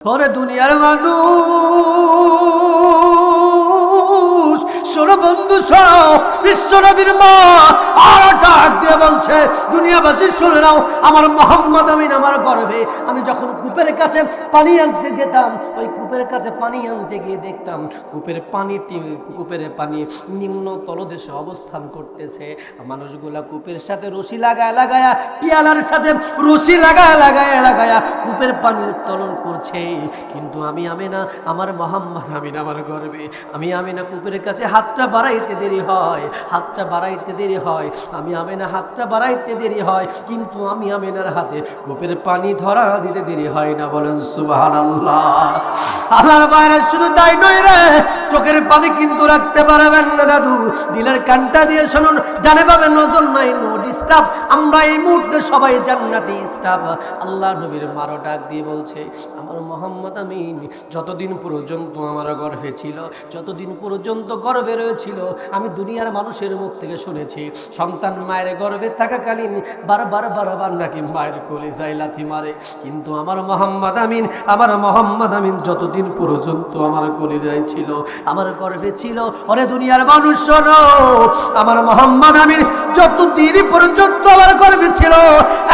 ওরে দুনিয়ার মানুষ, শোনো বন্ধু, শোনো, বিশ্বনবীর মা আর ডাক দিয়ে বলছে, দুনিয়াবাসী শুনে নাও, আমার মোহাম্মদ আমিন আমার গর্ভে। আমি যখন কূপের কাছে পানি আনতে যেতাম, ওই কূপের কাছে পানি আনতে গিয়ে দেখতাম কূপের পানি নিম্ন তলদেশে অবস্থান করতেছে। মানুষগুলা কূপের সাথে রশি লাগায়া পিয়ালার সাথে রশি লাগায়া কূপের পানি উত্তোলন করছে। কিন্তু আমি আমিনা, আমার মোহাম্মদ আমিন আমার গর্ভে, আমি আমিনা কূপের কাছে হাতটা বাড়াইতে দেরি হয়, আমি আমিনা হাতটা বাড়াইতে দেরি হয়, কিন্তু আমি আমিনার হাতে কূপের পানি ধরা দিতে দেরি হয় না। বলেন সুবহানাল্লাহ। আল্লাহর বাইরে শুধু তাই নয় রে, চোখের পানি কিন্তু রাখতে পারবেন না দাদু, দিলের কানটা দিয়ে শুনুন, জানে পাবে নজর নাই, নো ডিস্টার্ব। আমরা এই মুহূর্তে সবাই জান্নাতি স্টাফ। আল্লাহ নবীর মারো ডাক দিয়ে বলছে, আমার মোহাম্মদ আমিন যতদিন পর্যন্ত আমার গর্ভে ছিল, যতদিন পর্যন্ত গর্ভে রয়েছিল, আমি দুনিয়ার মানুষের মুখ থেকে শুনেছি সন্তান মায়ের গর্ভে থাকাকালীন বারবার নাকি মায়ের কলিজায় লাথি মারে। কিন্তু আমার মোহাম্মদ আমিন যতদিন পর্যন্ত আমার কলিজায় ছিল, আমার গর্ভে ছিল, ওরে দুনিয়ার মানুষ শোনো, আমার মোহাম্মদ আমিন যতদিন পর্যন্ত আমার গর্ভে ছিল,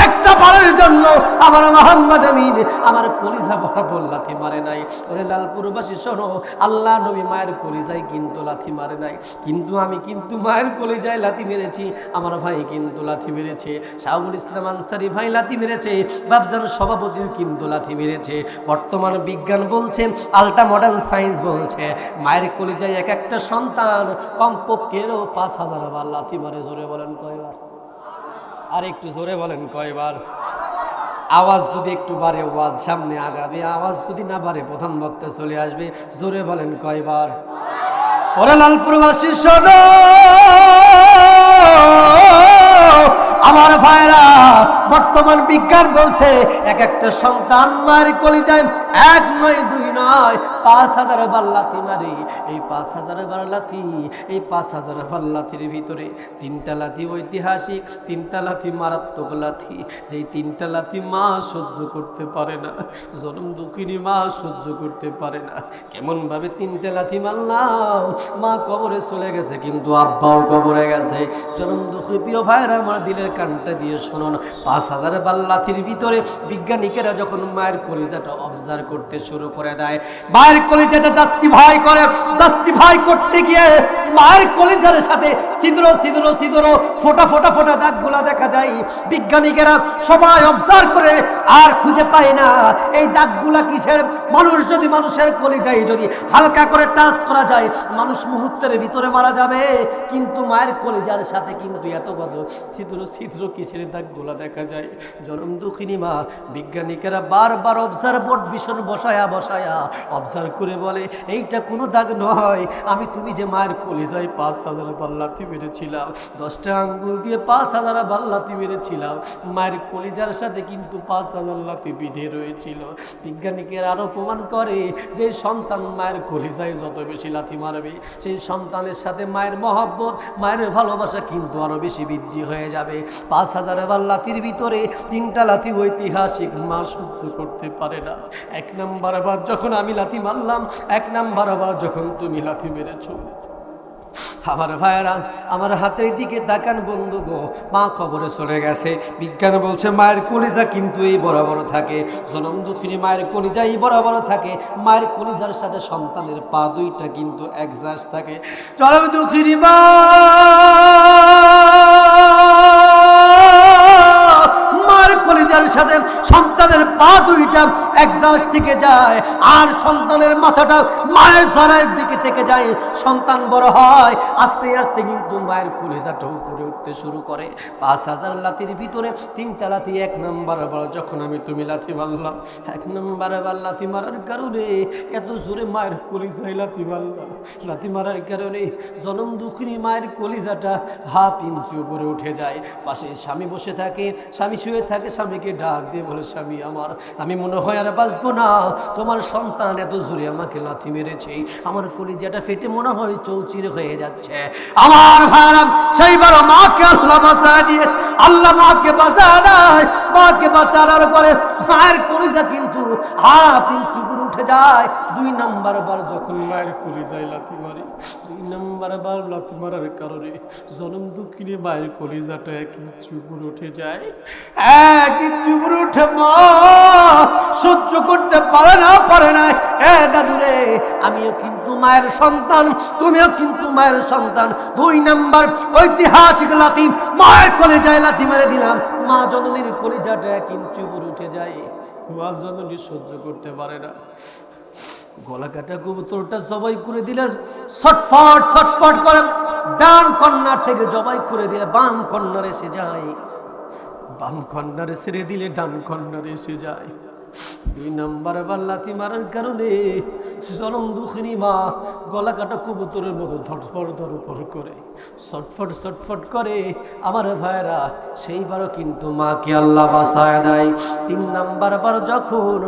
একটা বারের জন্য আমার মোহাম্মদ আমিন আমার কলিজা বরাবর লাথি মারে নাই। ওরে লালপুরবাসী শোনো, আল্লাহ নবী মায়ের কলিজায় কিন্তু লাথি মারে নাই, কিন্তু আমি কিন্তু মায়ের কলিজায় লাথি মেরেছি। আমার ভাই কিন্তু লাথি মেরেছে, শাহুল ইসলাম আনসারী ভাই লাথি মেরেছে, বাবজান সভাপতিও কিন্তু লাথি মেরেছে। বর্তমান বিজ্ঞান বলছে, আল্ট্রা মডার্ন সায়েন্স বলছে, মায়ের কলিজায় এক একটা সন্তান কমপক্ষেও 5000 বার লাথি মারে। জোরে বলেন কয়বার? আর একটু জোরে বলেন কয়বার? আওয়াজ যদি একটু বাড়ে ওয়াজ সামনে আগাবে, আওয়াজ যদি না বাড়ে প্রধান বক্তা চলে আসবে। জোরে বলেন কয়বার? ওরে লালপুরবাসী শোনো, আমার ভাইরা, বর্তমান বিজ্ঞান বলছে এক একটা সন্তান মায়ের কলিজায় 1 নয় 2 নয় 5000 বার লাথি মারে। এই 5000 বার লাথি, এই 5000 বার লাথির ভিতরে 3টা লাথি ঐতিহাসিক, 3টা লাথি মারাত্মক লাথি, যেই 3টা লাথি মা সহ্য করতে পারে না, জনম দুঃখিনী মা সহ্য করতে পারে না। কেমন ভাবে 3টা লাথি মারলাম, মা কবরে চলে গেছে কিন্তু আব্বাও কবরে গেছে। জনম দুঃখী প্রিয় ভাইরা, আমার দিলের কানটা দিয়ে শুনুন, 5000 বার লাথির ভিতরে বিজ্ঞানীরা যখন মায়ের কলিজাটা অবজার্ভ করতে শুরু করে দেয়, মায়ের কলিজাটা জাস্টিফাই করতে গিয়ে মায়ের কলিজার সাথে ছিদ্র ফোটা দাগগুলা দেখা যায়। বিজ্ঞানীরা সবাই অবজার্ভ করে আর খুঁজে পায় না এই দাগগুলা কিসের। মানুষের কলিজায় যদি হালকা করে টাচ করা যায়, মানুষ মুহূর্তের ভিতরে মারা যাবে, কিন্তু মায়ের কলিজার সাথে কিন্তু এত বড় ছিদ্র কিসের দাগগুলা দেখা যায়। জনম দুঃখিনী মা, বিজ্ঞানীরা বারবার অবজারভ ভীষণ বসায়া অবজার্ভ করে বলে, এইটা কোনো দাগ নয়, তুমি যে মায়ের কলিজায় 5000 বার লাথি মেরেছিলাম, 10টা আঙ্গুল দিয়ে 5000 বার লাথি মেরেছিলাম, মায়ের কলিজার সাথে কিন্তু 5000 লাথি বিধে রয়েছিল। বিজ্ঞানীরা আরো প্রমাণ করে যে সন্তান মায়ের কলিজায় যত বেশি লাথি মারবে, সেই সন্তানের সাথে মায়ের মহব্বত, মায়ের ভালোবাসা কিন্তু আরো বেশি বৃদ্ধি হয়ে যাবে। 5000 বার লাথির ভিতরে 3টা লাথি ঐতিহাসিক মা সহ্য করতে পারে না। 1 নাম্বার বার যখন আমি লাথি মারলাম, 1 নাম্বার বার যখন তুমি লাথি মেরেছো। আমার ভাইয়েরা, আমার হাতের দিকে তাকান বন্ধু গো, মা কবরে চলে গেছে। বিজ্ঞান বলছে মায়ের কলিজা কিন্তু এই বরাবর থাকে, জনম দুঃখিনী মায়ের কলিজা এই বরাবর থাকে, মায়ের কলিজার সাথে সন্তানের পা 2টা কিন্তু একজাস্ট থাকে। জনম দুঃখিনী মা কলিজার সাথে সন্তানের পা 2টা একজাস্ট থেকে যায়, আর সন্তানের মাথাটা মায়ের জরায়ের দিকে থেকে যায়। সন্তান বড় হয়, আস্তে আস্তে কিন্তু মায়ের কলিজাটা উপরে উঠতে শুরু করে। 5000 লাথির ভিতরে 3টা লাথি 1 নাম্বার বার যখন তুমি লাথি মারলাম, 1 নাম্বার বার লাথি মারার কারণে এত জোরে মায়ের কলিজায় লাথি মারার কারণে জনম দুঃখিনী মায়ের কলিজাটা 1/2 ইঞ্চি উপরে উঠে যায়। পাশে স্বামী বসে থাকে, স্বামী শুয়ে থাকে, স্বামীকে ডাক দিয়ে বলে, স্বামী আমার তোমার, আমি মনে হয় আর বাঁচবো না। তোমার সন্তান এত জোরে আমাকে লাথি মেরেছে, আমার কলিজাটা ফেটে মনে হয় চৌচির হয়ে যাচ্ছে। আমার ভাইরা, সেইবার মাকে আল্লাহ বাঁচায় দিয়েছে। আল্লাহ মাকে বাঁচায় দেয়। মাকে বাঁচানোর পরে মায়ের কলিজা কিন্তু চুপুর উঠে যায়। 2 নাম্বার বার যখন মায়ের কলিজায় লাথি মারি, 2 নাম্বার বার লাথি মারার কারণে জনম দুঃখিনী মায়ের কলিজাটা একই চুপুর উঠে যায়, একই চুপুর উঠে। মা সহ্য করতে পারে না। দাদুরে, আমিও কিন্তু মায়ের সন্তান, তুমিও কিন্তু মায়ের সন্তান। 2 নাম্বার ঐতিহাসিক লাথি মায়ের কলিজায় লাথি মেরে দিলাম। মা জননীর কলিজাটা এক ইঞ্চি উপরে উঠে যায়। মা জননী সহ্য করতে পারে না। গলা কাটা কবুতরটা জবাই করে দিলে ছটফট করে ডান কন্যার থেকে জবাই করে দিলে বাম কন্যার এসে যায়, বাম কন্যার ছেড়ে দিলে ডান কন্যার এসে যায়। 2 নাম্বার বার লাথি মারার কারণে জনম দুঃখিনী মা গলা কাটা কবুতরের মতো ধরফর করে ছটফট করে। আমার ভাইরা, সেইবারও কিন্তু মাকে আল্লাহ বাঁচায় দেয়। 3 নাম্বার বার যখন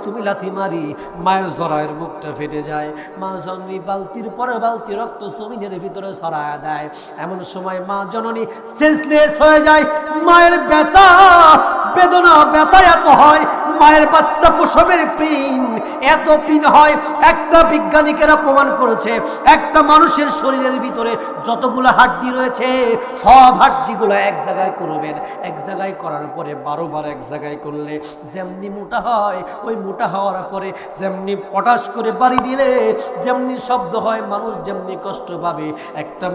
তুমি লাথি মারি, মায়ের জরায়ের মুখটা ফেটে যায়। মা জননী বালতির পরে বালতি রক্ত জমিনের ভিতরে ছড়ায় দেয়। এমন সময় মা জননী সেন্সলেস হয়ে যায়। মায়ের বেদনা এত হয়, মায়ের বাচ্চা প্রসবের পিন এত পিন হয়। একটা বিজ্ঞানীরা প্রমাণ করেছে, একটা মানুষের শরীরের ভিতরে যতগুলো হাড্ডি রয়েছে সব হাড্ডিগুলো এক জায়গায় করবেন। এক জায়গায় করার পরে 12 বার এক জায়গায় করলে যেমনি মোটা হয়, ওই মোটা হওয়ার পরে যেমনি পটাশ করে বাড়ি দিলে যেমনি শব্দ হয়, মানুষ যেমনি কষ্ট পাবে, একটা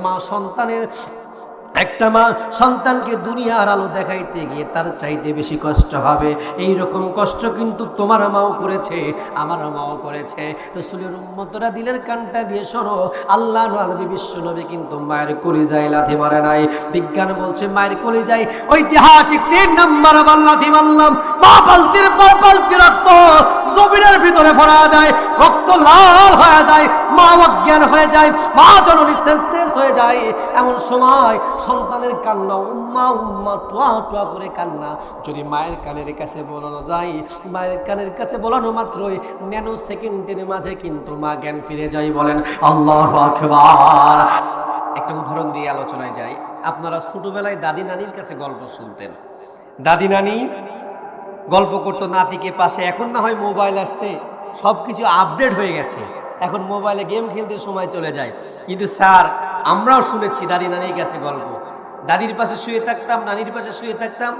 মা সন্তানকে দুনিয়ার আলো দেখাইতে গিয়ে তার চাইতে বেশি কষ্ট হবে। এই রকম কষ্ট কিন্তু তোমার মাও করেছে, আমার মাও করেছে। রাসূলের উম্মতরা দিলের কানটা দিয়ে শোনো, আল্লাহ নবী বিশ্ব নবী কিন্তু মায়ের কলিজায় লাথি মারে নাই। বিজ্ঞান বলছে মায়ের কলিজায় ঐতিহাসিক 3 নাম্বার বার লাথি মারলাম। মা বালতির পর বালতি রক্ত জমিনের ভিতরে ভরা দেয়, রক্ত লাল হয়ে যায়, মা অজ্ঞান হয়ে যায়, মা জননী সেন্সলেস হয়ে যায়। এমন সময় সন্তানের কান্না উম্মা টোয়া করে কান্না যদি মায়ের কানের কাছে বলানো যায়, মায়ের কানের কাছে বলানো মাত্রই ন্যানো সেকেন্ডের মাঝে কিন্তু মা জ্ঞান ফিরে যায়। বলেন আল্লাহু আকবার। একটা উদাহরণ দিয়ে আলোচনায় যাই। আপনারা ছোটবেলায় দাদি নানির কাছে গল্প শুনতেন, দাদি নানি গল্প করতো নাতিকে পাশে। এখন না হয় মোবাইল আসছে, সবকিছু আপডেট হয়ে গেছে, এখন মোবাইলে গেম খেলতে সময় চলে যায়। কিন্তু স্যার, আমরাও শুনেছি দাদি নানির কাছে গল্প। দাদির পাশে শুয়ে থাকতাম, নানির পাশে শুয়ে থাকতাম,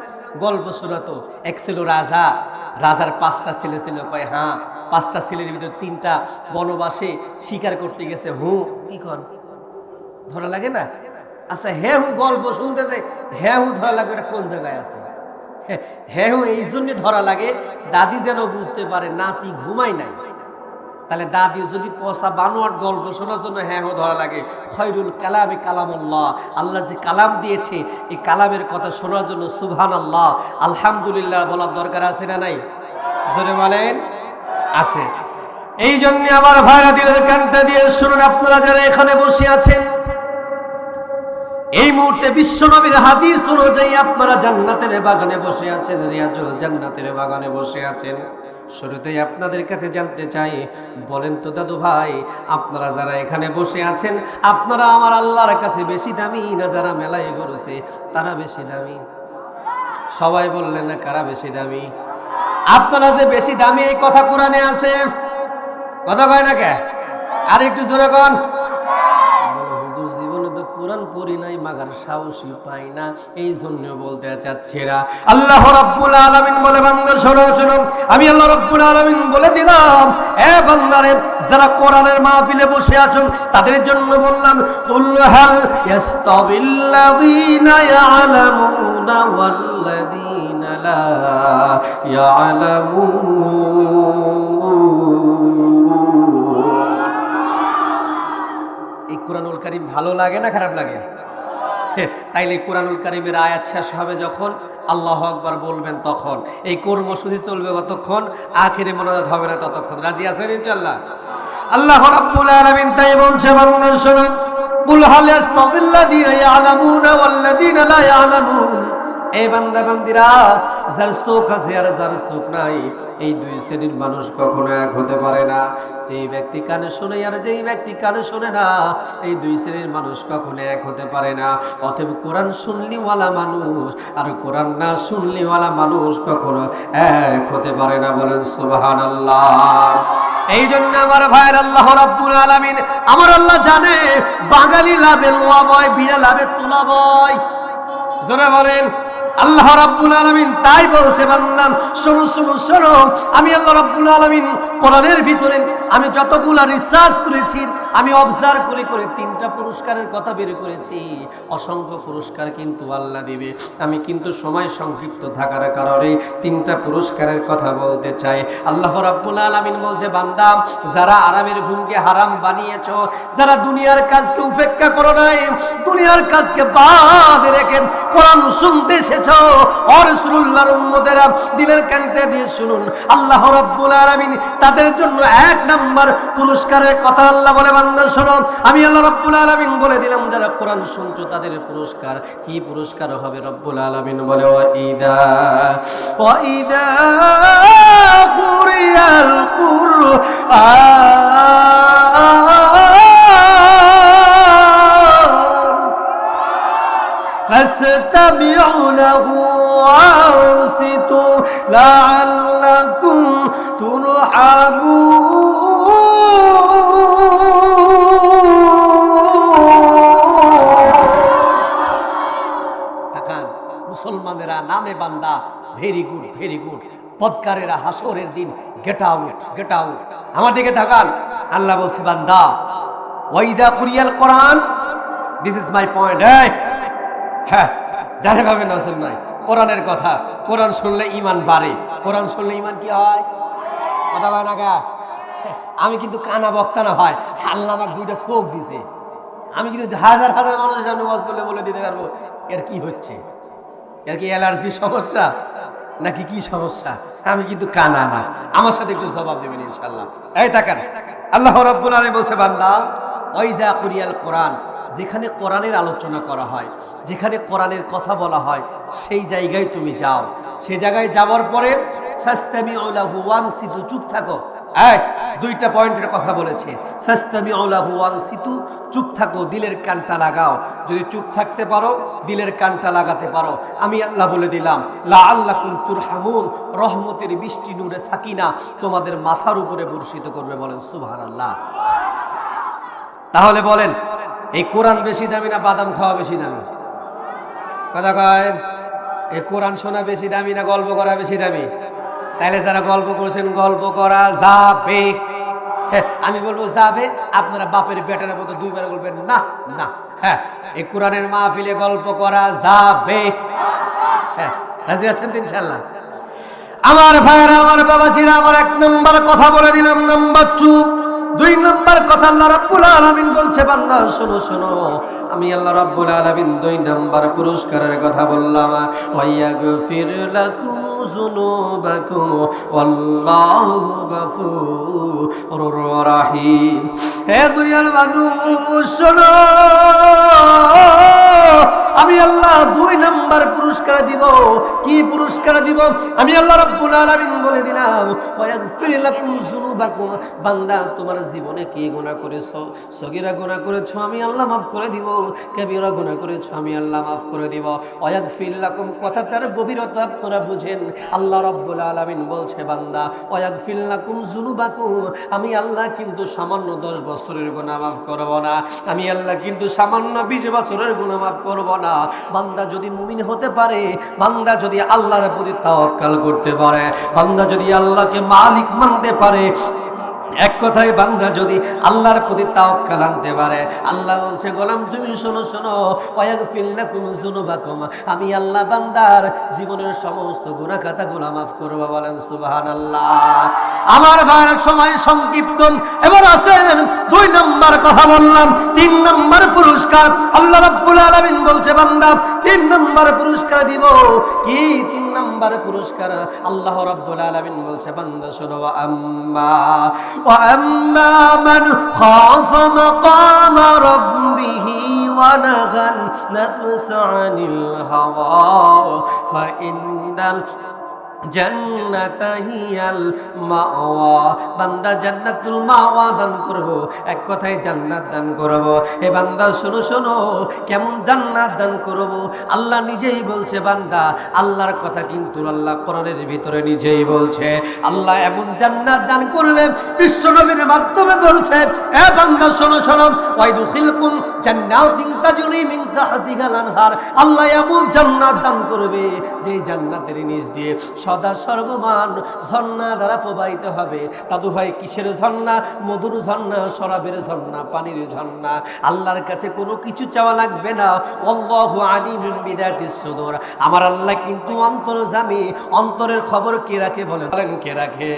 গল্প শোনাতো। এক ছিল রাজার 5টা ছেলে ছিল। কয় হ্যাঁ, 5টা ছেলের ভিতর 3টা বনবাসে শিকার করতে গেছে। কি কন ধরা লাগে না? আচ্ছা, গল্প শুনতেছে, ধরা লাগবে, এটা কোন জায়গায় আছে? এই জন্য ধরা লাগে দাদি যেন বুঝতে পারে নাতি ঘুমায় নাই। তাহলে দাদি যদি পচা বানোয়াট গল্প শোনার জন্য ধরা লাগে, খয়রুল কালামে কালামুল্লাহ, আল্লাহ যে কালাম দিয়েছে এই কালামের কথা শোনার জন্য সুবহানাল্লাহ আলহামদুলিল্লাহ বলার দরকার আছে না নাই? জোরে বলেন আছে। এই জন্য আমার ভাইরা দিলের কানটা দিয়ে শুনুন, আপনারা যারা এখানে বসে আছেন, এই মুহূর্তে বিশ্ব নবীর হাদিস অনুযায়ী আপনারা জান্নাতের বাগানে বসে আছেন, রিয়াজুল জান্নাতের বাগানে বসে আছেন। শুরুতেই আপনাদের কাছে জানতে চাই, বলেন তো দাদু ভাই, আপনারা যারা এখানে বসে আছেন, আপনারা আমার আল্লাহর কাছে বেশি দামি না যারা মেলায় ঘুরছে তারা বেশি দামি? সবাই বললেন না, কারা বেশি দামি? আপনারা যে বেশি দামি এই কথা কোরআনে আছে, কথা কয় না কে? আর একটু জোরে কোন। জীবনে তো কোরআন পড়ি নাই, মাগার সাহসী পাই না, এই জন্য বলতে চাচ্ছি না। আল্লাহ রাব্বুল আলামিন বলে, বান্দা শোনো, আমি আল্লাহ রাব্বুল আলামিন বলে দিলাম, এ বান্দারে, যারা কোরআনের মাহফিলে বসে আছো তাদের জন্য বললাম, কুল হাল ইয়াস্তাবিল্লাযীনা ইয়ালামুনা ওয়াল্লাযীনা লা ইয়ালামুন। এই কোরআনুল কারীম ভালো লাগে না খারাপ লাগে? তাইলে কোরআনুল কারীমের আয়াত শেষ হবে যখন, আল্লাহু আকবার বলবেন তখন। এই কর্মসূচি চলবে কতক্ষণ? আখিরে মোনাজাত হবে না ততক্ষণ। রাজি আছেন ইনশাআল্লাহ? আল্লাহ রাব্বুল আলামিন তাই বলছে, বান্দা শোনো, কুল হাল ইয়াস্তাবিল্লাযীনা ইয়ালামুনা ওয়াল্লাযীনা লা ইয়ালামুন। এই বান্দা বান্দিরা, যার চোখ আছে আর যার চোখ নাই, এই দুই শ্রেণীর মানুষ কখনো এক হতে পারে না। যেই ব্যক্তি কানে শুনে আর যেই ব্যক্তি কানে শুনে না, এই দুই শ্রেণীর মানুষ কখনো এক হতে পারে না। অতএব কোরআন শুনলিওয়ালা মানুষ আর কোরআন না শুনলিওয়ালা মানুষ কখনো এক হতে পারে না। বলেন সুবহানাল্লাহ। এই জন্য আমার ভাইয়ের, আল্লাহ রাব্বুল আলামিন, আমার আল্লাহ জানে বাঙালি লাভে লোয়া বয়, বিনা লাভে তোলা বয়। জোরে বলেন আল্লাহ রাব্বুল আলামিন তাই বলছে, বান্দা শোনো শোনো শোনো, আমি আল্লাহ রাব্বুল আলামিন কোরআনের ভিতরে আমি যতগুলা রিসার্চ করেছি, আমি অবজার্ভ করে করে 3টা পুরস্কারের কথা বের করেছি। অসংখ্য পুরস্কার কিন্তু আল্লাহ দিবে। আমি কিন্তু সময় সংক্ষিপ্ত থাকার কারণে 3টা পুরস্কারের কথা বলতে চাই। আল্লাহ রাব্বুল আলামিন বলছে, বান্দা যারা আরামের ঘুমকে হারাম বানিয়েছো, যারা দুনিয়ার কাজকে উপেক্ষা করো নাই, দুনিয়ার কাজকে বাদ রেখে কোরআন শুনতে এসেছো, ও রাসূলুল্লাহর উম্মতেরা দিলের কানটা দিয়ে শুনুন, আল্লাহ রাব্বুল আলামিন তাদের জন্য 1 নাম্বার পুরস্কারের কথা আল্লাহ বলে, বান্দা শোনো, আমি আল্লাহ রাব্বুল আলামিন বলে দিলাম, যারা কোরআন শুনছো তাদের পুরস্কার কি পুরস্কার হবে? রব্বুল আলামিন বলে, ওয়া ইদা কুরিয়াল কুরআন ফাসতামিউ লাহু ওয়ানসিতু লাআল্লাকুম তুরহামুন। মুসলমানেরা নামে বান্দা, ভেরি গুড ভেরি গুড। পদকারেরা হাসরের দিন গেট আউট গেট আউট। আমার দিকে তাকান, আল্লাহ বলছে, বান্দা ওয়াইদা কুরিয়াল কোরআন, দিস ইজ মাই পয়েন্ট। হ্যাঁ, জানে ভাবে নজর নাই কোরআনের কথা। কোরআন শুনলে ঈমান বাড়ে। কোরআন শুনলে ঈমান কি হয়? কথা কয় না গা? আমি কিন্তু কানা বক্তা না হয়, আল্লাহ আমাকে 2টা চোখ দিছে। আমি কিন্তু হাজার হাজার মানুষের সামনে ওয়াজ করলে বলে দিতে পারবো এর কি হচ্ছে, এর কি অ্যালার্জির সমস্যা নাকি কি সমস্যা। আমি কিন্তু কানা না। আমার সাথে একটু জবাব দেবেন ইনশাআল্লাহ। এই তাকান, আল্লাহ রাব্বুল আলামিন বলছে, বান্দা ওয়াইজা কুরিয়াল কোরআন, যেখানে কোরআনের আলোচনা করা হয়, যেখানে কোরআনের কথা বলা হয়, সেই জায়গায় তুমি যাও। সেই জায়গায় যাওয়ার পরে ফাসতামিউ লাহু ওয়ানসিতু, চুপ থাকো। 2টা পয়েন্টের কথা বলেছে। ফাসতামিউ লাহু ওয়ানসিতু, চুপ থাকো, দিলের কানটা লাগাও। যদি চুপ থাকতে পারো, দিলের কানটা লাগাতে পারো, আমি আল্লাহ বলে দিলাম লাআল্লাকুম তুরহামুন, রহমতের বৃষ্টি, নূরে সাকিনা তোমাদের মাথার উপরে বর্ষিত করবে। বলেন সুবহানাল্লাহ। তাহলে বলেন, এই কোরআন বেশি দামি না বাদাম খাওয়া বেশি দামি? কথা কয়, এই কোরআন শোনা বেশি দামি না গল্প করা বেশি দামি? তাইলে যারা গল্প করছেন, গল্প করা যাবে। আমি বলবো যাবে, আপনারা বাপের বেটার মতো 2বার বলবেন না না। হ্যাঁ, এই কোরআনের মাহফিলে গল্প করা যাবে। হ্যাঁ, রাজি আছেন তো ইনশাআল্লাহ? আমার ভাইরা, আমার বাবাজিরা, আমার 1 নাম্বার কথা বলে দিলাম। নাম্বার 2 নাম্বার কথা আল্লাহ রাব্বুল আলামিন বলছে, বান্দা শোনো শোনো, আমি আল্লাহ রাব্বুল আলামিন 2 নাম্বার পুরস্কারের কথা বললাম। ওয়ায়াগফির লাকুম যুনুবাকুম ওয়াল্লাহু গফুরুর রাহিম। হে দুনিয়ার মানুষ শোনো, আমি আল্লাহ 2 নাম্বার পুরস্কার দিব। কি পুরস্কার দিব? আমি আল্লাহ রাব্বুল আলামিন বলে দিলাম, ওয়ায়াগফির লাকুম যুনুবাকুম, বান্দা তোমার জীবনে কি গুনাহ করেছো, সগীরা গুনাহ করেছো, আমি আল্লাহ মাফ করে দিব। কবিরা গুনাহ করেছো, আমি আল্লাহ মাফ করে দিব। ওয়ায়াগফির লাকুম, কথাটার গভীরতা আপনারা বুঝেন। আল্লাহ রাব্বুল আলামিন বলছে, বান্দা ওয়ায়াগফির লাকুম যুনুবাকুম, আমি আল্লাহ কিন্তু সামান্য 10 বছরের গুনাহ মাফ করব না। আমি আল্লাহ কিন্তু সামান্য 20 বছরের গুনাহ মাফ করব না। বান্দা যদি মুমিন হতে পারে, বান্দা যদি আল্লাহর প্রতি তাওয়াক্কুল করতে পারে, বান্দা যদি আল্লাহকে মালিক মানতে পারে, এক কথায় বান্দা যদি আল্লাহর প্রতি তাওয়াক্কুল আনতে পারে, আল্লাহ বলছে, গোলাম তুমি শোনো শোনো, ওয়ায়াগফির লাকুম যুনুবাকুম, আমি আল্লাহ বান্দার জীবনের সমস্ত গুনাহ খাতাগুলো মাফ করব। বলেন সুবহানাল্লাহ। আমার ভাইয়ের সময় সংক্ষিপ্ত, এবার আসেন 2 নাম্বার কথা বললাম। 3 নাম্বার পুরস্কার আল্লাহ রাব্বুল আলামিন বলছে, বান্দা 3 নাম্বার পুরস্কার দিব। কি 3 নাম্বার পুরস্কার? আল্লাহ রাব্বুল আলামিন বলছে, বান্দা শোনো, وأما من خاف مقام ربه ونهى النفس عن الهوى فإن জান্নাতাহিয়াল মাওয়া, বান্দা জান্নাতুল মাওয়া দান করব, এক কথায় জান্নাত দান করব। এ বান্দা শোনো শোনো, কেমন জান্নাত দান করব? আল্লাহ নিজেই বলছে বান্দা, আল্লাহর কথা কিন্তু আল্লাহ কোরআনের ভিতরে নিজেই বলছে। আল্লাহ এমন জান্নাত দান করবে, বিশ্ব নবীর মাধ্যমে বলছে, এ বান্দা শোনো শোনো, ওয়াইদুখিলকুম জান্নাতিন তাজরি মিন তাহতিহাল আনহার। আল্লাহ এমন জান্নাত দান করবে, যে জান্নাতের নিচ দিয়ে সদা সর্বমান ঝর্ণা দ্বারা প্রবাহিত হবে। দাদু ভাই, কিসের ঝর্ণা? মধুর ঝর্ণা, শরাবের ঝর্ণা, পানির ঝর্ণা। আল্লাহর কাছে কোনো কিছু চাওয়া লাগবে না। আল্লাহু আলিমুম বিযাতিস সুদূর। আমার আল্লাহ কিন্তু অন্তর্যামী, অন্তরের খবর কে রাখে বলেন কে রাখে?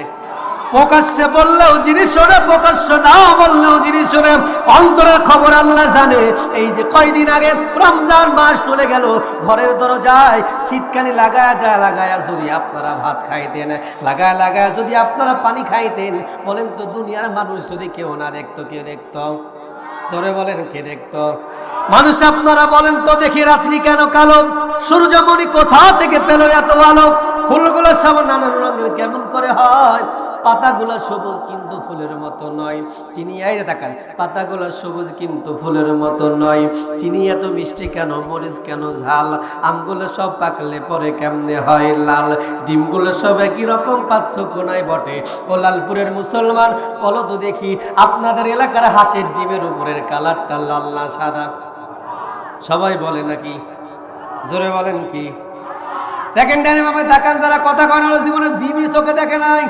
প্রকাশ্যে বললেও যিনি শোনে, প্রকাশ্য না বললেও যিনি শোনে, অন্তরের খবর আল্লাহ জানে। এই যে কয়দিন আগে রমজান মাস চলে গেল, ঘরের দরজায় সিটকানি লাগায়া যদি আপনারা ভাত খাইতেন, লাগায়া যদি আপনারা পানি খাইতেন, বলেন তো দুনিয়ার মানুষ যদি কেউ না দেখতো, কে দেখতো? জোরে বলেন, কে দেখতো? মানুষ। আপনারা বলেন তো দেখি, রাত্রি কেন কালো? সূর্যমণি কোথা থেকে পেল এত আলো? ফুলগুলো সব নানান রঙের কেমন করে হয়? পাতাগুলো সবুজ কিন্তু ফুলের মতো নয়। চিনি, এই তাকান, পাতাগুলো সবুজ কিন্তু ফুলের মতো নয়। চিনি এত মিষ্টি কেন? মরিচ কেন ঝাল? আমগুলো সব পাকলে পরে কেমনে হয় লাল? ডিমগুলো সব একই রকম, পার্থক্য নাই বটে। ও লালপুরের মুসলমান, বলো তো দেখি, আপনাদের এলাকার হাঁসের ডিমের উপরের কালারটা লাল না সাদা? সবাই বলে নাকি? জোরে বলেন কি? দেখেন ডানে বামে তাকান, যারা কথা কয় না জীবনে ডিমই চোখে দেখে নাই।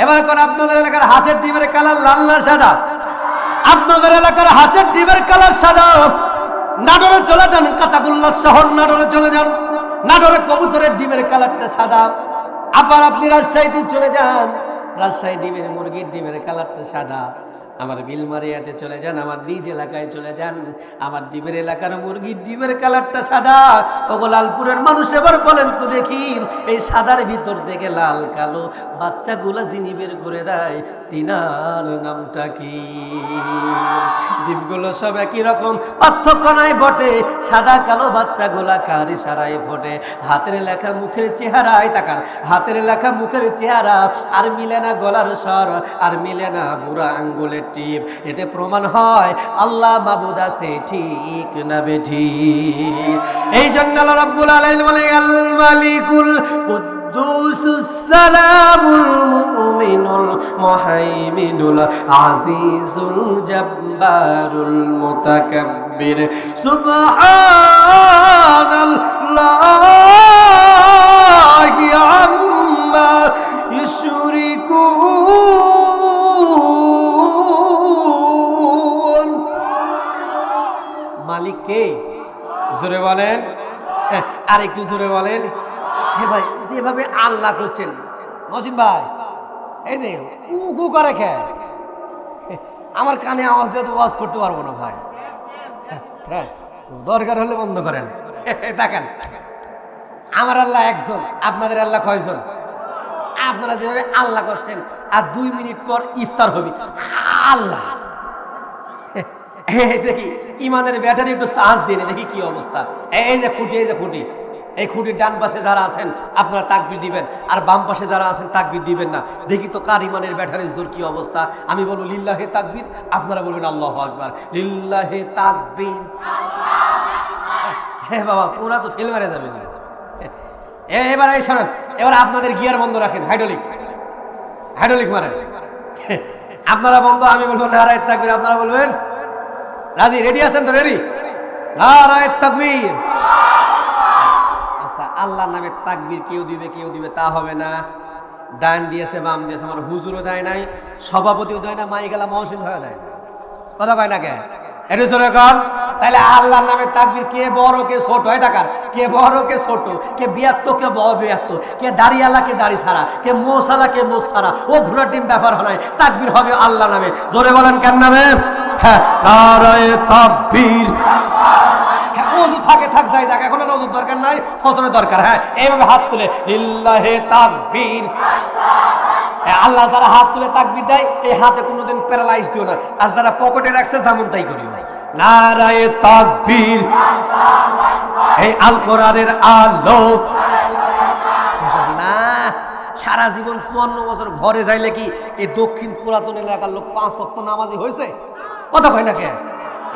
এবার কোন আপনাদের এলাকার হাঁসের ডিমের কালার লাল না সাদা? আপনাদের এলাকার হাঁসের ডিমের কালার সাদা। নাটোরে চলে যান, কাঁচাগোল্লা শহর নাটোরে চলে যান, নাটোরে কবুতরের ডিমের কালারটা সাদা। আবার আপনি রাজশাহীতে চলে যান, রাজশাহী ডিমের, মুরগির ডিমের কালারটা সাদা। আমার বিলমারিয়াতে চলে যান, আমার নিজ এলাকায় চলে যান, আমার ডিমের এলাকার মুরগির ডিমের কালারটা সাদা। ওগো লালপুরের মানুষ, এবার বলেন তো দেখি, এই সাদার ভিতর থেকে লাল কালো বাচ্চাগুলা যিনি বের করে দেয়, তিনার নামটা কি? ডিমগুলো সব একই রকম, পার্থক্য নাই বটে। সাদা কালো বাচ্চাগুলা কার ইশারায় ফোটে? হাতের লেখা মুখের চেহারায় তাকান, হাতের লেখা মুখের চেহারা, আর মিলে না গলার স্বর, আর মিলে না বুড়া আঙ্গুলের টিপ। এতে প্রমাণ হয় আল্লাহ মাবুদ আছে ঠিক না বেঠিক। এই জন্য আল্লাহ রাব্বুল আলামিন বলে, আল মালিকুল কুদ্দুসুস সালামুল মুমিনুল মুহাইমিনুল আজিজুল জাব্বারুল মুতাকাব্বির সুবহানাল্লাহি আম্মা ইউশরিকুন। মালিক কে? জোরে বলেন, আর একটু জোরে বলেন। হে ভাই, যেভাবে আল্লাহ করছেন, মহসিন ভাই, এই যে উকু করে খেয়ে আমার কানে আওয়াজ দিয়ে তো ওয়াজ করতে পারবো না ভাই। হ্যাঁ, দরকার হলে বন্ধ করেন। দেখেন, আমার আল্লাহ একজন, আপনাদের আল্লাহ কয়জন? আপনারা যেভাবে আল্লাহ করছেন, আর 2 মিনিট পর ইফতার হবে আল্লাহ। এই যে কি ইমানের ব্যাটারি একটু চার্জ দিয়ে দেখি কি অবস্থা। এই যে খুঁটি, এই যে খুঁটি, এই খুঁটির ডান পাশে যারা আছেন আপনারা তাকবীর দিবেন, আর বাম পাশে যারা আছেন তাকবীর দিবেন না। দেখি তো কার ইমানের ব্যাটারির জোর কি অবস্থা। আমি বলবো লিল্লাহে তাকবীর, আপনারা বলবেন আল্লাহু আকবার। লিল্লাহে তাকবীর। হ্যাঁ বাবা, তোমরা তো ফেল মেরে যাবেন। এবার এই শোনেন, এবার আপনাদের গিয়ার বন্ধ রাখেন, হাইড্রোলিক মারেন। আপনারা বন্ধ, আমি বলবো নারায়ে তাকবীর, আপনারা বলবেন রাজি? রেডি আছেন তো? রেডি? নারায়ে তাকবীর। আচ্ছা, আল্লাহর নামে তাকবীর কেউ দিবে তা হবে না। ডান দিয়েছে, বাম দিয়েছে, আমার হুজুরও দেয় নাই, সভাপতিও দেয় না, মাইকেলা মহসিন হয়ে দেয় না। কথা কয় না কে? এটা জোরে কর। তাহলে আল্লাহর নামে তাকবীর কে বড় কে ছোট? হয় টাকার কে বড় কে ছোট, কে বিয়াত্ত কে বিয়াত্ত, কে দাড়িওয়ালা কে দাড়ি ছাড়া, কে মোসালা কে মোস ছাড়া, ও ঘোড়ার ডিম ব্যাপার হয়। তাকবীর হবে আল্লাহ নামে। জোরে বলেন কেন নামে? হ্যাঁ, নারায়ে তাকবীর। ওযু থাকে থাক যাই থাক, এখন আর ওযুর দরকার নাই, ফজরের দরকার। হ্যাঁ, এইভাবে হাত তুলে লিল্লাহে তাকবীর। আল্লাহ যারা হাত তুলে তাকবীর দেয়, এই হাতে কোনোদিন প্যারালাইজ দিও না, আর যারা পকেটে রাখছে যেমন তাই করিও না। নারায়ে তাকবীর। এই আল কোরআনের আলো, সারা জীবন 54 বছর ঘরে যাইলে কি এই দক্ষিণ পুরাতন এলাকার লোক 5 ওয়াক্ত নামাজি হয়েছে? কথা কয় না কে?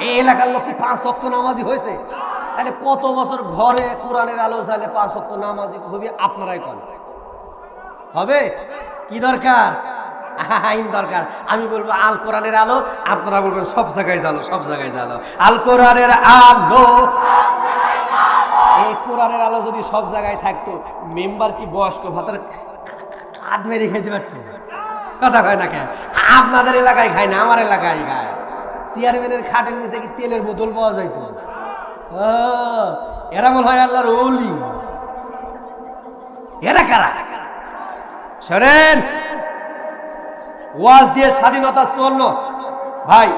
এই এলাকার লোক কি 5 ওয়াক্ত নামাজি হয়েছে? তাহলে কত বছর ঘরে কোরআনের আলো জ্বালে 5 ওয়াক্ত নামাজি হবে? আপনারাই কোন হবে? কি দরকার? আইন দরকার। আমি বলবো আল কোরআনের আলো, আপনারা বলবেন সব জায়গায় জ্বালো, সব জায়গায় জ্বালো। আল কোরআনের আলো, এই কোরআনের আলো যদি সব জায়গায় থাকতো, মেম্বার কি বয়স্ক ভাতার কাঠ মেরে খেতে পারতো? কথা কয় না কেন? আপনাদের এলাকায় খায় না, আমার এলাকায় খায়। চেয়ারম্যানের খাটের নিচে কি তেলের বোতল পাওয়া যাইতো? এরা মনে হয় আল্লাহর ওলি। এরা কারা? শোনেন, ওয়াজ দিয়ে স্বাধীনতা 54 ভাই,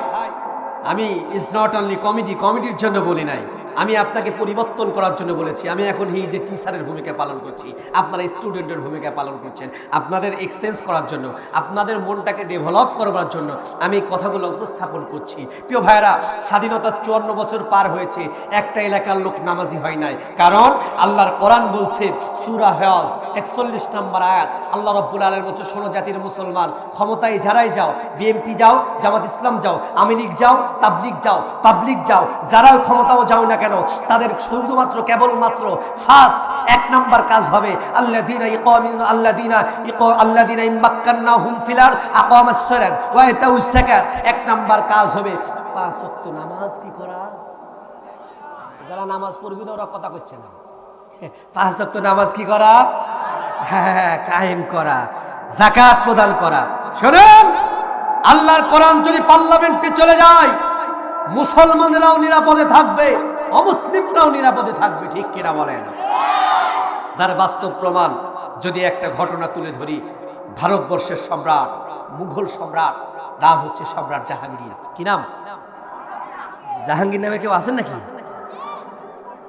আমি ইজ নট অনলি কমিটির জন্য বলি নাই, আমি আপনাকে পরিবর্তন করার জন্য বলেছি। আমি এখন এই যে টিচারের ভূমিকা পালন করছি, আপনারা স্টুডেন্টের ভূমিকা পালন করছেন, আপনাদের এক্সচেঞ্জ করার জন্য, আপনাদের মনটাকে ডেভেলপ করবার জন্য আমি কথাগুলো উপস্থাপন করছি। প্রিয় ভাইরা, স্বাধীনতা 54 বছর পার হয়েছে, একটা এলাকার লোক নামাজি হয় নাই। কারণ আল্লাহর কোরআন বলছে সূরা হজ 41 নম্বর আয়াত, আল্লাহ রাব্বুল আলামিন বলছে, শোনো জাতির মুসলমান, ক্ষমতায় যারাই যাও, বিএনপি যাও, জামাত ইসলাম যাও, আওয়ামী লীগ যাও, তাবলিগ যাও, পাবলিক যাও, যারা ক্ষমতাও যাও না কেন, তাদের শুধুমাত্র কেবলমাত্র ফার্স্ট 1 নাম্বার কাজ হবে আল্লাযীনা ইয়াকামিনুনা আল্লাযীনা ইমাক্কান্নাহুম ফিল আরদ আকামাস সালাত ওয়া আতাউস যাকাত। 1 নাম্বার কাজ হবে 5 ওয়াক্ত নামাজ কি করা। যারা নামাজ পড়বে না ওরা কথা কচ্ছে না। 5 ওয়াক্ত নামাজ কি করা? হ্যাঁ, কায়েম করা, যাকাত প্রদান করা। শুনুন, আল্লাহর কোরআন যদি পার্লামেন্টে চলে যায়, মুসলমানরাও নিরাপদে থাকবে, অমুসলিমরাও নিরাপদে থাকবে। ঠিক কিনা বলেন? তার বাস্তব প্রমাণ যদি একটা ঘটনা তুলে ধরি, ভারতবর্ষের সম্রাট, মুঘল সম্রাট, নাম হচ্ছে সম্রাট জাহাঙ্গীর। কি নাম? জাহাঙ্গীর নামে কেউ আছেন নাকি?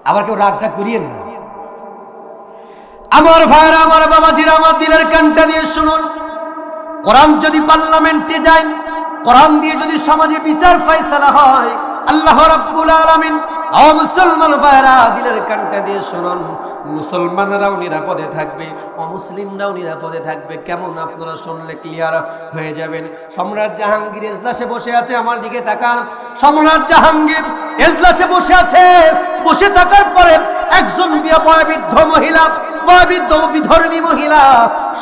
আবার কেউ রাগটা করিয়েন না। আমার ভাইরা, আমার বাবাজিরা, আমার দিলের কানটা দিয়ে শুনুন, কোরআন যদি পার্লামেন্টে যায়, কোরআন দিয়ে যদি সমাজে বিচার ফয়সালা হয়, আল্লাহ রাব্বুল আলামিন, ও মুসলমান ভাইরা দিলের কানটা দিয়ে শুনুন, মুসলমানরাও নিরাপদে থাকবে, অমুসলিমরাও নিরাপদে থাকবে। কেমন? আপনারা শুনলে ক্লিয়ার হয়ে যাবেন। সম্রাট জাহাঙ্গীর এজলাসে বসে আছে, আমার দিকে তাকান। সম্রাট জাহাঙ্গীর এজলাসে বসে আছে, বসে থাকার পরে একজন বয়োবৃদ্ধ মহিলা, বয়োবৃদ্ধ বিধর্মী মহিলা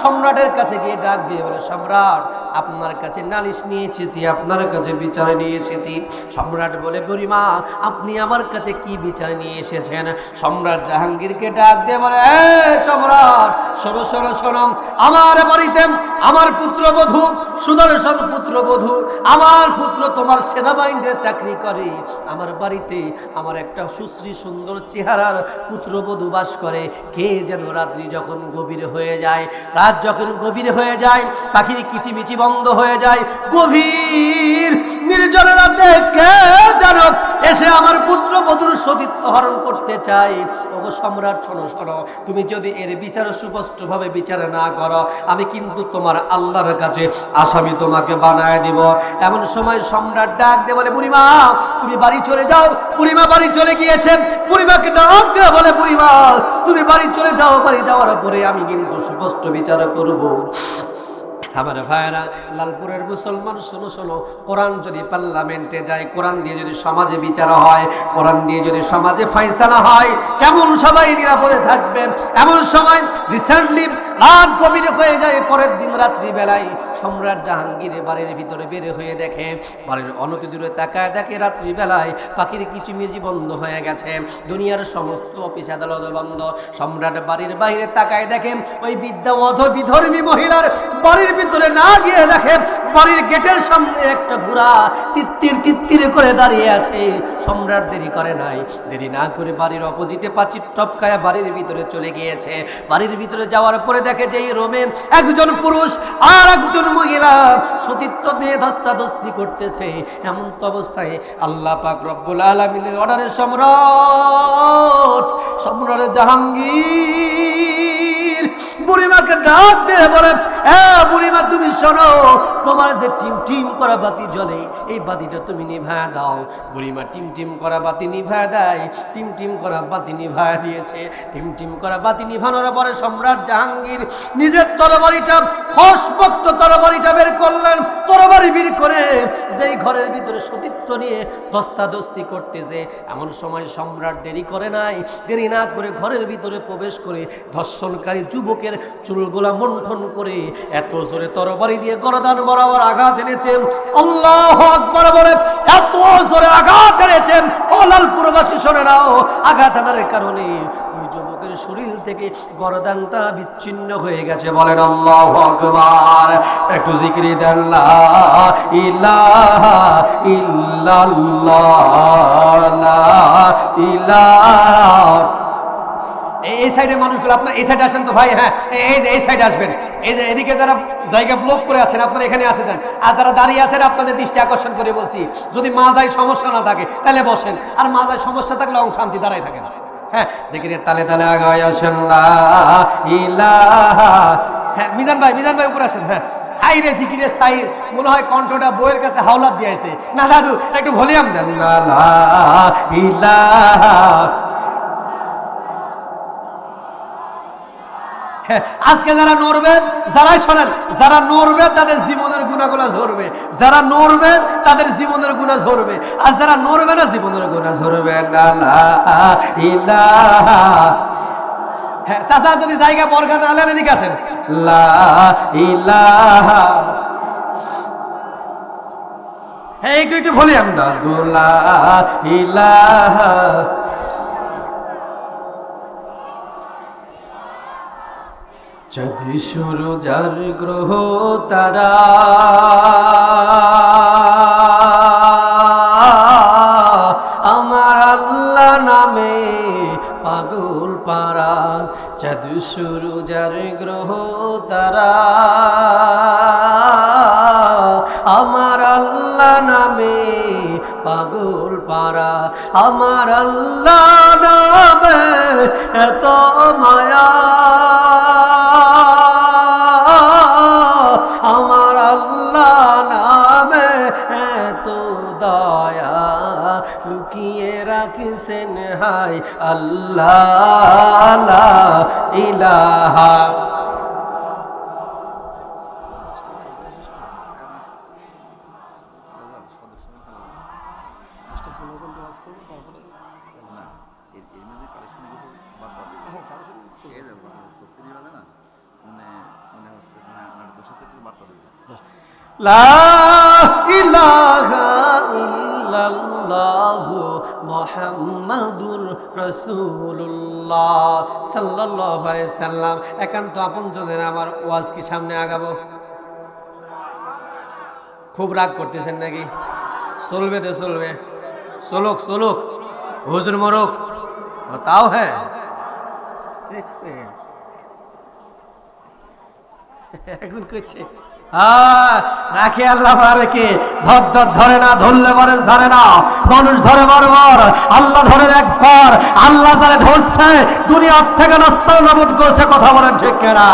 সম্রাটের কাছে গিয়ে ডাক দিয়ে বলে, সম্রাট, আপনার কাছে নালিশ নিয়ে এসেছি, আপনার কাছে বিচারে নিয়ে এসেছি। সম্রাট বলে, বুড়িমা, আপনি আমার কাছে কি বিচারে নিয়ে এসেছেন? সম্রাট জাহাঙ্গীরকে ডাক দিয়ে বলে, সম্রাট, শোনো শোনো শোনো, আমার বাড়িতে আমার পুত্রবধূ, সুদর্শন পুত্রবধূ, আমার পুত্র তোমার সেনাবাহিনীতে চাকরি করে, আমার বাড়িতে আমার একটা সুশ্রী সুন্দর চেহারার পুত্রবধূ বাস করে। কে যেন রাত্রি যখন গভীর হয়ে যায়, রাত যখন গভীর হয়ে যায়, পাখির কিচিমিচি বন্ধ হয়ে যায়, গভীর নির্জন রাতে কে যেন এসে আমার পুত্রবধূর সতীত্ব হরণ করতে চায়। ওগো সম্রাট, শোনো শোনো, তুমি যদি এর বিচার সুস্পষ্টভাবে বিচার না করো, আমি কিন্তু তোমার আল্লাহর কাছে আসামি তোমাকে বানায় দিব। এমন সময় সম্রাট ডাক দিয়ে বলে, বুড়িমা, তুমি বাড়ি চলে যাও। বুড়িমা বাড়ি চলে গিয়েছেন। বুড়িমাকে ডাক দিয়ে বলে, বুড়িমা, তুমি বাড়ি চলে যাও, বাড়ি যাওয়ার পরে আমি কিন্তু সুস্পষ্ট বিচার করব। আমার ভাইরা, লালপুরের মুসলমান, শোনো শোনো, কোরআন যদি পার্লামেন্টে যায়, কোরআন দিয়ে যদি সমাজে বিচার হয়, কোরআন দিয়ে যদি সমাজে ফয়সালা হয়, কেমন সবাই নিরাপদে থাকবেন। এমন সময় রিসেন্টলি রাত গভীর হয়ে যায়, পরের দিন রাত্রি বেলায় সম্রাট জাহাঙ্গীর বাড়ির ভিতরে বের হয়ে দেখে, বাড়ির অনতি দূরে তাকায় দেখে রাত্রি বেলায় পাখির কিচিমিচি বন্ধ হয়ে গেছে, দুনিয়ার সমস্ত অফিস আদালত বন্ধ। সম্রাট বাড়ির বাইরে তাকায় দেখে ওই বিধর্মী মহিলার বাড়ির ভিতরে না গিয়ে দেখে বাড়ির গেটের সামনে একটা ঘোড়া তিত্তির করে দাঁড়িয়ে আছে। সম্রাট দেরি করে নাই, দেরি না করে বাড়ির অপোজিটে পাঁচির টপকায় বাড়ির ভিতরে চলে গিয়েছে। বাড়ির ভিতরে যাওয়ার পরে দেখে যে এই রুমে একজন পুরুষ আর একজন মহিলা সতীত্ব দিয়ে ধস্তাধস্তি করতেছে। এমন তো অবস্থায় আল্লাহ পাক রব্বুল আলামিনের অর্ডারের সম্রাট জাহাঙ্গীর বুড়িমাকে ডাক দিয়ে বলে, বুড়িমা তুমি শোনো, তোমার যে টিম টিম করা বাতি জ্বলে এই বাতিটা তুমি নিভায়া দাও। বুড়িমা টিম টিম করা বাতি নিভায়া দেয়। টিম টিম করা বাতি নিভায়া দিয়েছে। টিম টিম করা বাতি নিভানোর পরে সম্রাট জাহাঙ্গীর নিজের তরবারিটা, খসপক্ত তরবারিটা বের করলেন। তরবারি বের করে যেই ঘরের ভিতরে সতীত্ব নিয়ে ধস্তাধস্তি করতেছে, এমন সময় সম্রাট দেরি করে নাই। দেরি না করে ঘরের ভিতরে প্রবেশ করে ধর্ষণকারী যুবকের চুলগুলা মন্থন করে এত জোরে তরবারি দিয়ে গরদান বরাবর আঘাত এনেছেন। আল্লাহু আকবার বলে এত জোরে আঘাত এনেছেন, ও লালপুরবাসী শোনে নাও, আঘাত আনার কারণে ওই যুবকের শরীর থেকে গরদানটা বিচ্ছিন্ন হয়ে গেছে। বলেন আল্লাহু আকবার। একটু জিকির দেন লা ইলাহা ইল্লাল্লাহ, লা ইলাহা। এই সাইডে মানুষগুলো, আপনার এই সাইডে আসেন তো ভাই। হ্যাঁ, এই যে এই সাইডে আসবেন। এই যে এদিকে যারা জায়গা ব্লক করে আছেন আপনারা এখানে আসে যান। আর যারা দাঁড়িয়ে আছেন আপনাদের দৃষ্টি আকর্ষণ করে বলছি, যদি মাজায় সমস্যা না থাকে তাহলে বসেন, আর মাজায় সমস্যা থাকলে শান্তি দাঁড়ায় থাকেন। হ্যাঁ, জিকিরের তালে তালে আগায় আসেন লা ইলাহা। হ্যাঁ মিজান ভাই উপরে আসেন। হ্যাঁ, হাই রে জিকিরের সাইজ মনে হয় কণ্ঠটা বইয়ের কাছে হাওলাত দিয়েছে। না দাদু একটু ভলিউম দেন। লা ইলাহা। আজকে যারা নড়বে, যারাই শোনেন, যারা নড়বে তাদের জীবনের গুণাগুলা ঝরবে, যারা নড়বে তাদের জীবনের গুণা ঝরবে, আর যারা নড়বে না জীবনের গুণা ঝরবে না। লা ইলাহা। হ্যাঁ চাচা যদি জায়গা বর্গা না আলেন এদিকে আসেন। লা ইলাহা। হ্যাঁ একটু ভলিউম দাদু। লা ইলাহা। যদি শুরু যার গ্রহ তারা, আমার আল্লাহ নামে পাগল পারা। যদি শুরু যার গ্রহ তারা, আমার আল্লাহ নামে পাগল পারা। আমার আল্লাহ নামে এত মায়া, আমার আল্লাহ নামে এত দয়া, লুকিয়ে রাখছেন হায় আল্লাহ লা ইলাহা। লা ইলাহা ইল্লাল্লাহ মুহাম্মাদুর রাসূলুল্লাহ সাল্লাল্লাহু আলাইহি সাল্লাম। একান্ত আপনজনের আমার ওয়াজ কি সামনে আগাবো? খুব রাগ করতেছেন নাকি? চলবে তো চলবে, চলুক হুজুর মরুক তাও। হ্যাঁ দেখছেন একজন করছে রাখে আল্লাহ রেখে ধরে না, ধরলে পরে ছাড়ে না। মানুষ ধরে বারবার, আল্লাহ ধরে একবার। আল্লাহ যারা ধরছে দুনিয়ার থেকে নাস্তানাবুদ করছে। কথা বলেন ঠিক কিনা?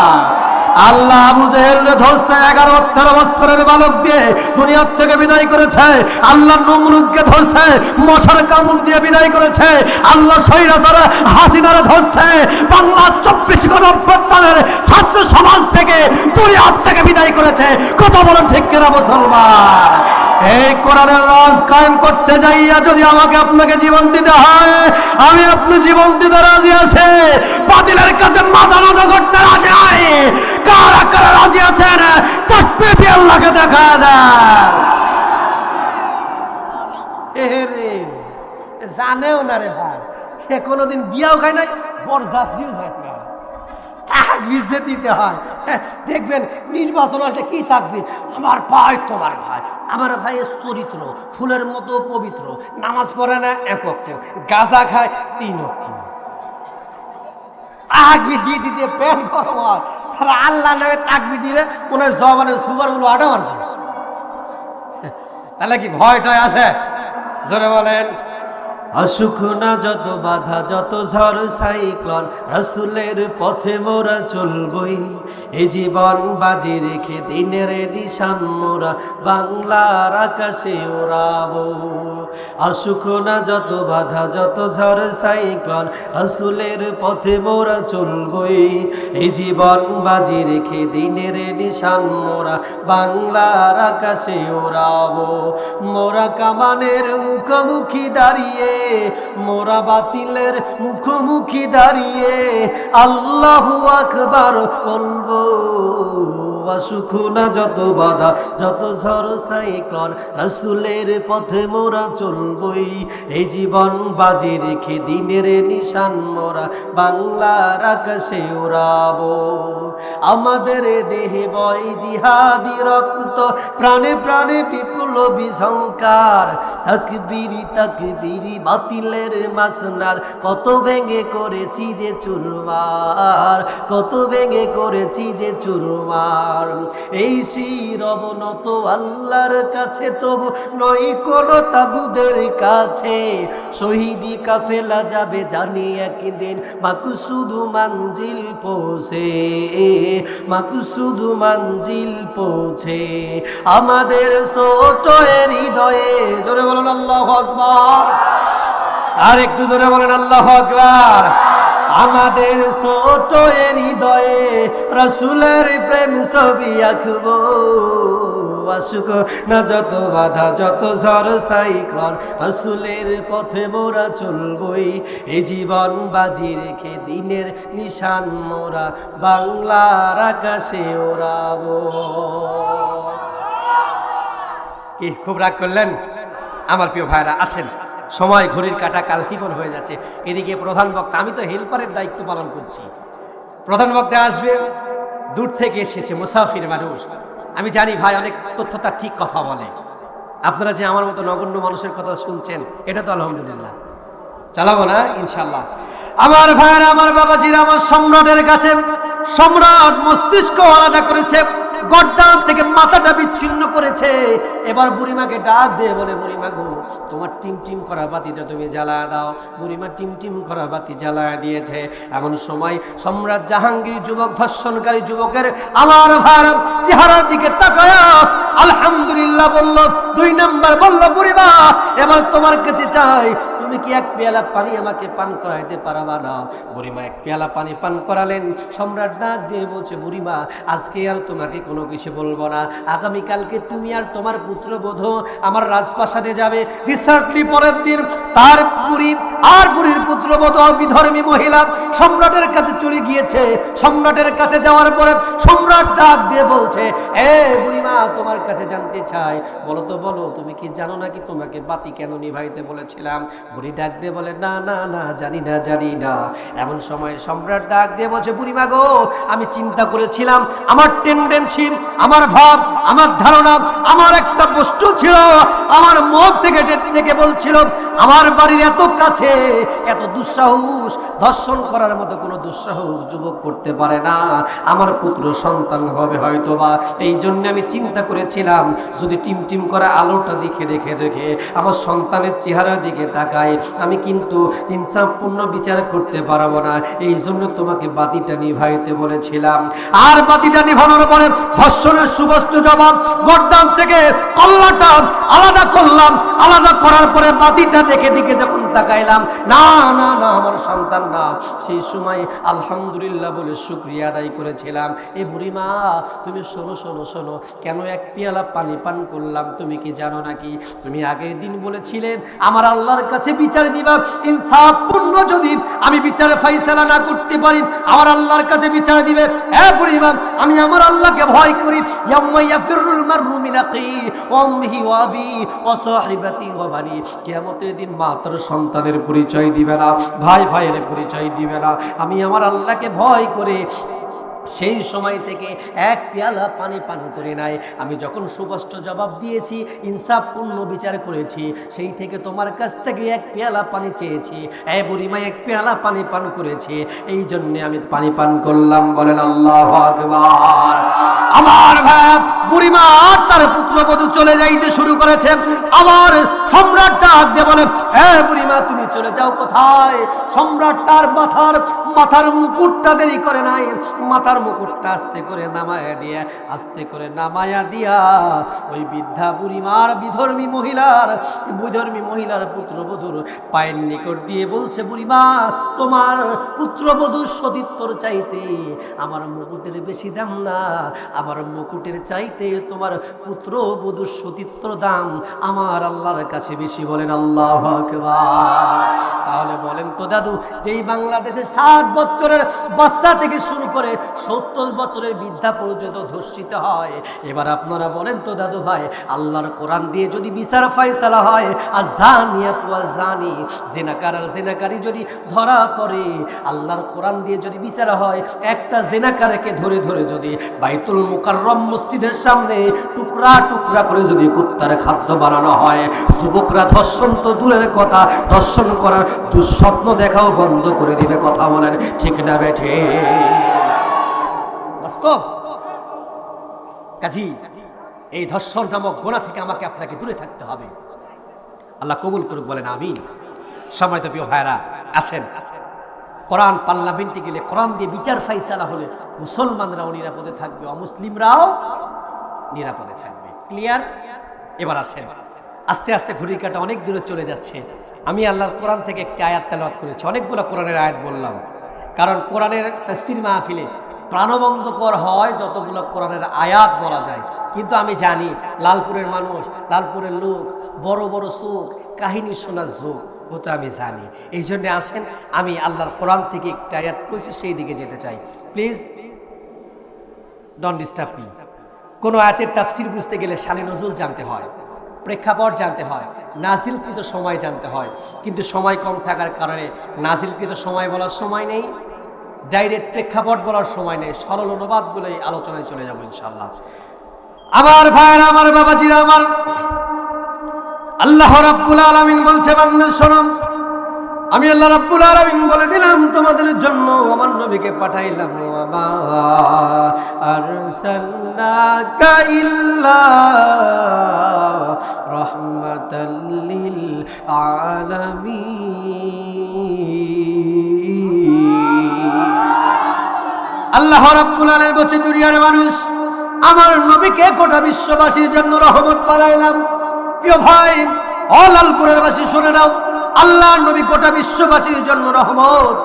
আল্লাহ আবু জেহেলকে ধরছে 11-18 বছরের বালক দিয়ে দুনিয়ার থেকে বিদায় করেছে। আল্লাহ নমরুদকে ধরছে, মশার কামড় দিয়ে বিদায় করেছে। আল্লাহ স্বৈরাচার হাসিনারে ধরছে, বাংলা 24 গণঅভ্যুত্থানের ছাত্র সমাজ থেকে দুনিয়ার থেকে বিদায় করেছে। কথা বলেন ঠিক কিনা মুসলমান? এই কোরআনের রাজ কায়েম করতে যাইয়া যদি আমাকে আপনাকে জীবন দিতে হয়, আমি আপনি জীবন দিতে রাজি আছে। বাতিলের কাছে মাথা নত করতে রাজি নাই। কারা কারা রাজি আছেন তাকবীর দিয়ে আল্লাহকে দেখা দেন। রে জানেও না রে ভাই, সে কোনোদিন বিয়াও খায় নাই, বরযাত্রীও যায় না। তাকবীর যে দিতে হয়, দেখবেন নির্বাচন আসলে কি তাকবীর, আমার ভাই তোমার ভাই, আমার ভাইয়ের চরিত্র ফুলের মতো পবিত্র, নামাজ পড়ে না একক, গাঁজা খায় 3 ওয়াক্ত। তাকবীর দিয়ে দিতে প্যান্ট গরম হয়। তারা আল্লাহ নামে তাকবীর দিলে ওনার জবানের সুবারগুলো আটা মারছে। তাহলে কি ভয়টাই আছে? জোরে বলেন। আসুক না যত বাধা, যত ঝড় সাইক্লোন, রাসূলের পথে মোরা চলবই। এই জীবন বাজি রেখে দিনের নিশান মোরা বাংলার আকাশে ওড়াবো। আসুক না যত বাধা, যত ঝড় সাইক্লোন, রাসূলের পথে মোরা চলবই। এই জীবন বাজি রেখে দিনের নিশান মোরা বাংলার আকাশে ওড়াবো। মোরা কামানের মুখোমুখি দাঁড়িয়ে, মোরা বাতিলের মুখোমুখি দাঁড়িয়ে আল্লাহু আকবার বলবো। আসুক না যত বাধা, যত ঝড় সাইক্লোন, রাসূলের পথে মোরা চলবই। এই জীবন বাজি রেখে দিনের নিশান মোরা বাংলার আকাশে ওড়াবো। আমাদের দেহে বয় জিহাদি রক্ত, প্রাণে প্রাণে বিপ্লবী ঝংকার। তাকবীরি তাকবীরি বাতিলের মাসনাদ, কত ভেঙে করেছি যে চুরমার, কত ভেঙে করেছি যে চুরমার। এই শির অবনত আল্লাহর কাছে, তবু নয় কোনো তাগুদের কাছে। শহীদি কাফেলা যাবে জানি একদিন মাকসুদ মঞ্জিল পৌঁছে, মাকসুদ মঞ্জিল পৌঁছে। আমাদের ছোট হৃদয়ে, জোরে বলুন আল্লাহু আকবার। আর একটু জোরে বলেন আল্লাহু আকবার। আমাদের ছোট হৃদয়ে রাসূলের প্রেম ছবি আঁকবো। আসুক না যত বাধা, যত ঝড় সাইক্লোন, রাসূলের পথে মোরা চলবই। এই জীবন বাজি রেখে দিনের নিশান মোরা বাংলার আকাশে ওড়াবো। কি খুব রাগ করলেন? আমার প্রিয় ভাইরা আছেন, সময় ঘড়ির কাঁটা কাল কিপন হয়ে যাচ্ছে। এদিকে প্রধান বক্তা, আমি তো হেল্পারের দায়িত্ব পালন করছি। প্রধান বক্তা আসবে, দূর থেকে এসেছে, মুসাফির মানুষ। আমি জানি ভাই অনেক তথ্যতা ঠিক কথা বলে। আপনারা যে আমার মতো নগণ্য মানুষের কথা শুনছেন, এটা তো আলহামদুলিল্লাহ। চালাবো না ইনশাল্লাহ। আমার ভাইয়েরা, আমার বাবাজিরা, আমার সম্রাটের কাছে সম্রাট মস্তিষ্ক আলাদা করেছে, গর্দান থেকে মাথাটা বিচ্ছিন্ন করেছে। এবার বুড়িমাকে ডাক দিয়ে বলে, বুড়িমা গো, তোমার টিম টিম করা বাতিটা তুমি জ্বালায় দাও। বুড়িমা টিম টিম করা বাতি জ্বালায় দিয়েছে। এমন সময় সম্রাট জাহাঙ্গীর যুবক, ধর্ষণকারী যুবকের আমার ভাইয়েরা চেহারার দিকে তাকায় আলহামদুলিল্লাহ বলল। 2 নাম্বার বলল, বুড়িমা এবার তোমার কাছে চাই, তুমি কি এক পেয়ালা পানি আমাকে পান করাইতে পারবা না? বুড়িমা 1 পেয়ালা পানি পান করালেন। সম্রাট ডাক দিয়ে বলছে, বুড়িমা আজকে আর তোমাকে কোনো কিছু বলবো না। আগামীকালকে তুমি আর তোমার পুত্রবধূ আমার রাজপ্রাসাদে যাবে। রিসেন্টলি পরের দিন তার বুড়ি আর বুড়ির পুত্রবধূ বিধর্মী মহিলা সম্রাটের কাছে চলে গিয়েছে। সম্রাটের কাছে যাওয়ার পরে সম্রাট ডাক দিয়ে বলছে, এ বুড়িমা তোমার কাছে জানতে চাই, বলো তো বলো, তুমি কি জানো নাকি তোমাকে বাতি কেন নিভাইতে বলেছিলাম? বুড়ি ডাক দিয়ে বলে, না না না, জানি না জানি না। এমন সময় সম্রাট ডাক দিয়ে বলছে, বুড়িমা গো, আমি চিন্তা করেছিলাম, আমার টেন্ডেন্সি, আমার ভাব, আমার ধারণা, আমার একটা বস্তু ছিল আমার মুখ থেকে বলছিল, আমার বাড়ির এত কাছে এত দুঃসাহস, ধর্ষণ করার মতো কোনো দুঃসাহস যুবক করতে পারে না। আমার পুত্র সন্তান হবে হয়তোবা। এই জন্য আমি চিন্তা করেছিলাম, যদি টিম টিম করা আলোটা দেখে দেখে দেখে আমার সন্তানের চেহারার দিকে তাকাই, আমি কিন্তু ইনসাফপূর্ণ বিচার করতে পারবো না। এই জন্য তোমাকে বাতিটা নিভাইতে বলেছিলাম। আর বাতিটা নিভানোর পরে ধর্ষণের সুস্পষ্ট জবাব, গর্দান থেকে কল্লাটা আলাদা করলাম। আলাদা করার পরে বাতিটা দেখে দিকে যখন তাকাইলাম, না না না, আমার সন্তান না। সেই সময় আলহামদুলিল্লাহ বলে শুকরিয়া আদায় করেছিলাম। এ বুড়িমা তুমি শোনো শোনো শোনো, কেন 1 পেয়ালা পানি পান করলাম তুমি কি জানো নাকি? তুমি আগের দিন বলেছিলেন আমার আল্লাহর কাছে বিচার দিবা, ইনসাফপূর্ণ যদি আমি বিচারে ফাইসালা না করতে পারি আমার আল্লাহর কাছে বিচার দিবে। এ বুড়িমা, আমি আমার আল্লাহকে ভয় করি। ইয়াউমা ইয়াফিরুল মাররু মিন আখি ওয়া উম্মিহি ওয়া আবি ওয়া সাহিবাতি ওয়া বানি। কিয়ামতের দিন মা তার সন্তানের পরিচয় দিবে না, ভাই ভাইয়ের পরিচয় দিবে না। আমি আমার আল্লাহকে ভয় করে সেই সময় থেকে এক পেয়ালা পানি পান করে নাই। আমি যখন সুস্পষ্ট জবাব দিয়েছি, ইনসাফপূর্ণ বিচার করেছি, সেই থেকে তোমার কাছ থেকে এক পেয়ালা পানি চেয়েছি। এই বুড়িমা এক পেয়ালা পানি পান করেছে, এই জন্য আমি পানি পান করলাম। বলেন আল্লাহু আকবার। আমার ভাই, বুড়িমা তার পুত্রবধূ চলে যাইতে শুরু করেছে। আমার সম্রাট ডাক দিয়ে বলে, বুড়িমা তুমি চলে যাও কোথায়? সম্রাট তার মাথার মুকুটটা দেরি করে নাই, মাথার মুকুটটা আস্তে করে নামায়া দিয়া ওই বৃদ্ধা বুড়িমার বিধর্মী মহিলার পুত্রবধূর পায়ের নিকট দিয়ে বলছে, বুড়িমা তোমার পুত্রবধূর সতীত্বর চাইতে আমার মুকুটের বেশি দাম না, আমার মুকুটের চাইতে তোমার পুত্রবধূর সতীত্বর দাম আমার আল্লাহর কাছে বেশি। বলেন আল্লাহু আকবার। তাহলে বলেন তো দাদু, যেই বাংলাদেশে 60 বছরের বাচ্চা থেকে শুরু করে 70 বছরের বৃদ্ধা পর্যন্ত ধর্ষিত হয়, এবার আপনারা বলেন তো দাদু ভাই, আল্লাহর কোরআন দিয়ে যদি বিচার ফায়সালা হয়, আযানিয়াতু ওয়াযানি, জিনাকার আর জিনাকারী যদি ধরা পড়ে, আল্লাহর কোরআন দিয়ে যদি বিচার হয়, একটা জিনাকারকে ধরে যদি বাইতুল মুকাররম মসজিদের সামনে টুকরা টুকরা করে যদি কুত্তার খাদ্য বানানো হয়, যুবকরা ধর্ষণ তো দূরের কথা, ধর্ষণ করার দুঃস্বপ্ন দেখাও বন্ধ করে দিবে। কথা বলেন ঠিক না বেঠে? বাস্তব কাজী এই ধর্ষণ নামক গুনাহ থেকে আমাকে আপনাকে দূরে থাকতে হবে। আল্লাহ কবুল করুক। বলেন আমিন। সম্মানিত প্রিয় ভাইরা, আসেন, কোরআন পার্লামেন্টে গেলে কোরআন দিয়ে বিচার ফাইসালা হলে মুসলমানরাও নিরাপদে থাকবে, অমুসলিমরাও নিরাপদে থাকবে। ক্লিয়ার? এবার আসেন, আস্তে আস্তে ঘড়ির কাঁটা অনেক দূরে চলে যাচ্ছে। আমি আল্লাহর কোরআন থেকে একটি আয়াত তেলাওয়াত করেছি, অনেকগুলো কোরআনের আয়াত বললাম, কারণ কোরআনের তাফসীর মাহফিলে প্রাণবন্ধকর হয় যতগুলো কোরআনের আয়াত বলা যায়। কিন্তু আমি জানি লালপুরের মানুষ, লালপুরের লোক, বড় বড় চোখ, কাহিনী শোনার ঝোঁক, ওটা আমি জানি। এই জন্য আসেন, আমি আল্লাহর কোরআন থেকে একটা আয়াত করেছি, সেই দিকে যেতে চাই। Please don't disturb me. কোনো আয়াতের তাফসীর বুঝতে গেলে শানে নজুল জানতে হয়, প্রেক্ষাপট জানতে হয়, নাজিলকৃত সময় জানতে হয়। কিন্তু সময় কম থাকার কারণে নাজিলকৃত সময় বলার সময় নেই, ডাইরেক্ট প্রেক্ষাপট বলার সময় নেই। সরল অনুবাদ বলে আলোচনায় চলে যাবো ইনশাআল্লাহ। আমার ভাইরা, আমার বাবাজিরা, আমার আল্লাহ রাব্বুল আলামিন বলছে, বান্দা শোনো, আমি আল্লাহ রাব্বুল আলামিন বলে দিলাম তোমাদের জন্য আমার নবীকে পাঠাইলাম, ওয়া আরসালনাকা ইল্লা রাহমাতাল লিল আলামিন। আল্লাহ রাব্বুল আলামিন বলছে, দুনিয়ার মানুষ, আমার নবীকে গোটা বিশ্ববাসীর জন্য রহমত বানাইলাম। প্রিয় ভাই, লালপুরের বাসী শুনে নাও, আল্লাহ নবী গোটা বিশ্ববাসীর জন্য রহমত,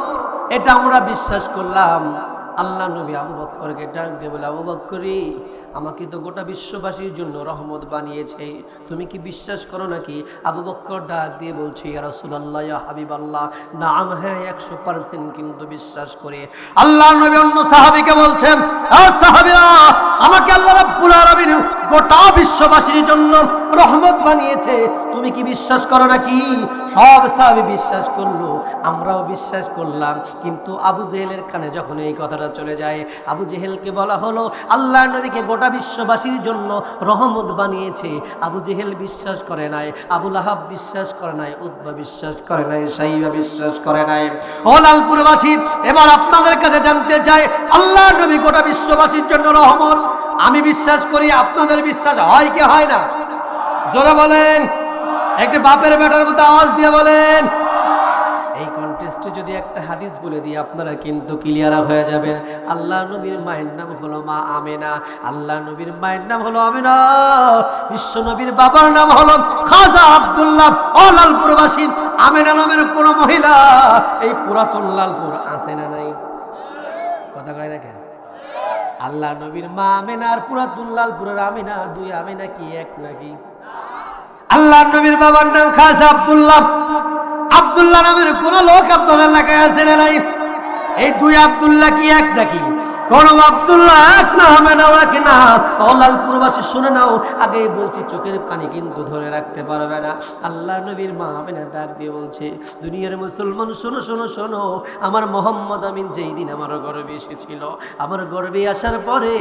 এটা আমরা বিশ্বাস করলাম। আল্লাহ নবী আবু বকরকে ডাক দিয়ে বলে, আবু বকরি, আমাকে তো গোটা বিশ্ববাসীর জন্য রহমত বানিয়েছে, তুমি কি বিশ্বাস করো নাকি? আবু বকর ডাক দিয়ে বলছে, ইয়া রাসূলুল্লাহ, ইয়া হাবিবাল্লাহ, নাম, হ্যাঁ 100% কিন্তু বিশ্বাস করে। আল্লাহ নবী অন্য সাহাবীকে বলছেন, সাহাবীরা, আমাকে আল্লাহ রাব্বুল আলামিন গোটা বিশ্ববাসীর জন্য রহমত বানিয়েছে, তুমি কি বিশ্বাস করো নাকি? সব সাহাবী বিশ্বাস করলো, আমরাও বিশ্বাস করলাম। কিন্তু আবু জেহেলের কানে যখন এই কথাটা চলে যায়, আবু জেহেলকে বলা হলো, আল্লাহ নবীকে গোটা বিশ্ববাসীর জন্য রহমত বানিয়েছে। আবু জেহেল বিশ্বাস করে নাই, আবু লাহাব বিশ্বাস করে নাই, উতবা বিশ্বাস করে নাই, সাইবা বিশ্বাস করে নাই। ও লালপুরবাসী, এবার আপনাদের কাছে জানতে চাই, আল্লাহ নবী গোটা বিশ্ববাসীর জন্য রহমত, আমি বিশ্বাস করি, আপনাদের বিশ্বাস হয় কি হয় না? জোরে বলেন, একটু বাপের বেটার মতো আওয়াজ দিয়ে বলেন। এই কন্টেস্টে যদি একটা হাদিস বলে দিই, আপনারা কিন্তু ক্লিয়ার হয়ে যাবেন। আল্লাহ নবীর মায়ের নাম হলো মা আমেনা, আল্লাহ নবীর মায়ের নাম হলো আমেনা, বিশ্ব নবীর বাবার নাম হলো খাজা আব্দুল্লাহ। ও লালপুরবাসী, আমেনা নামের কোন মহিলা এই পুরাতন লালপুর আছে না নাই? কথা কয় না কেন? আল্লাহ নবীর মা আমেনা আর পুরাতন লালপুরের আমেনা, দুই আমেনা কি এক নাকি? আল্লাহ নবীর বাবার নাম খাজা আব্দুল্লাহ। আব্দুল্লাহ নামের কোন লোক আপনার এলাকায় আছে না নাই? এই দুই আব্দুল্লাহ কি এক নাকি? কোন আব্দুল্লাহ এক না হবে না এক না। ও লালপুরবাসী শুনে নাও, আগেই বলছি চোখের পানি কিন্তু ধরে রাখতে পারবে না। আল্লাহ নবীর মা আমিনা ডাক দিয়ে বলছে, দুনিয়ার মুসলমান শোনো শোনো শোনো, আমার মোহাম্মদ আমিন যেই দিন আমার গর্ভে এসেছিল, আমার গর্ভে আসার পরে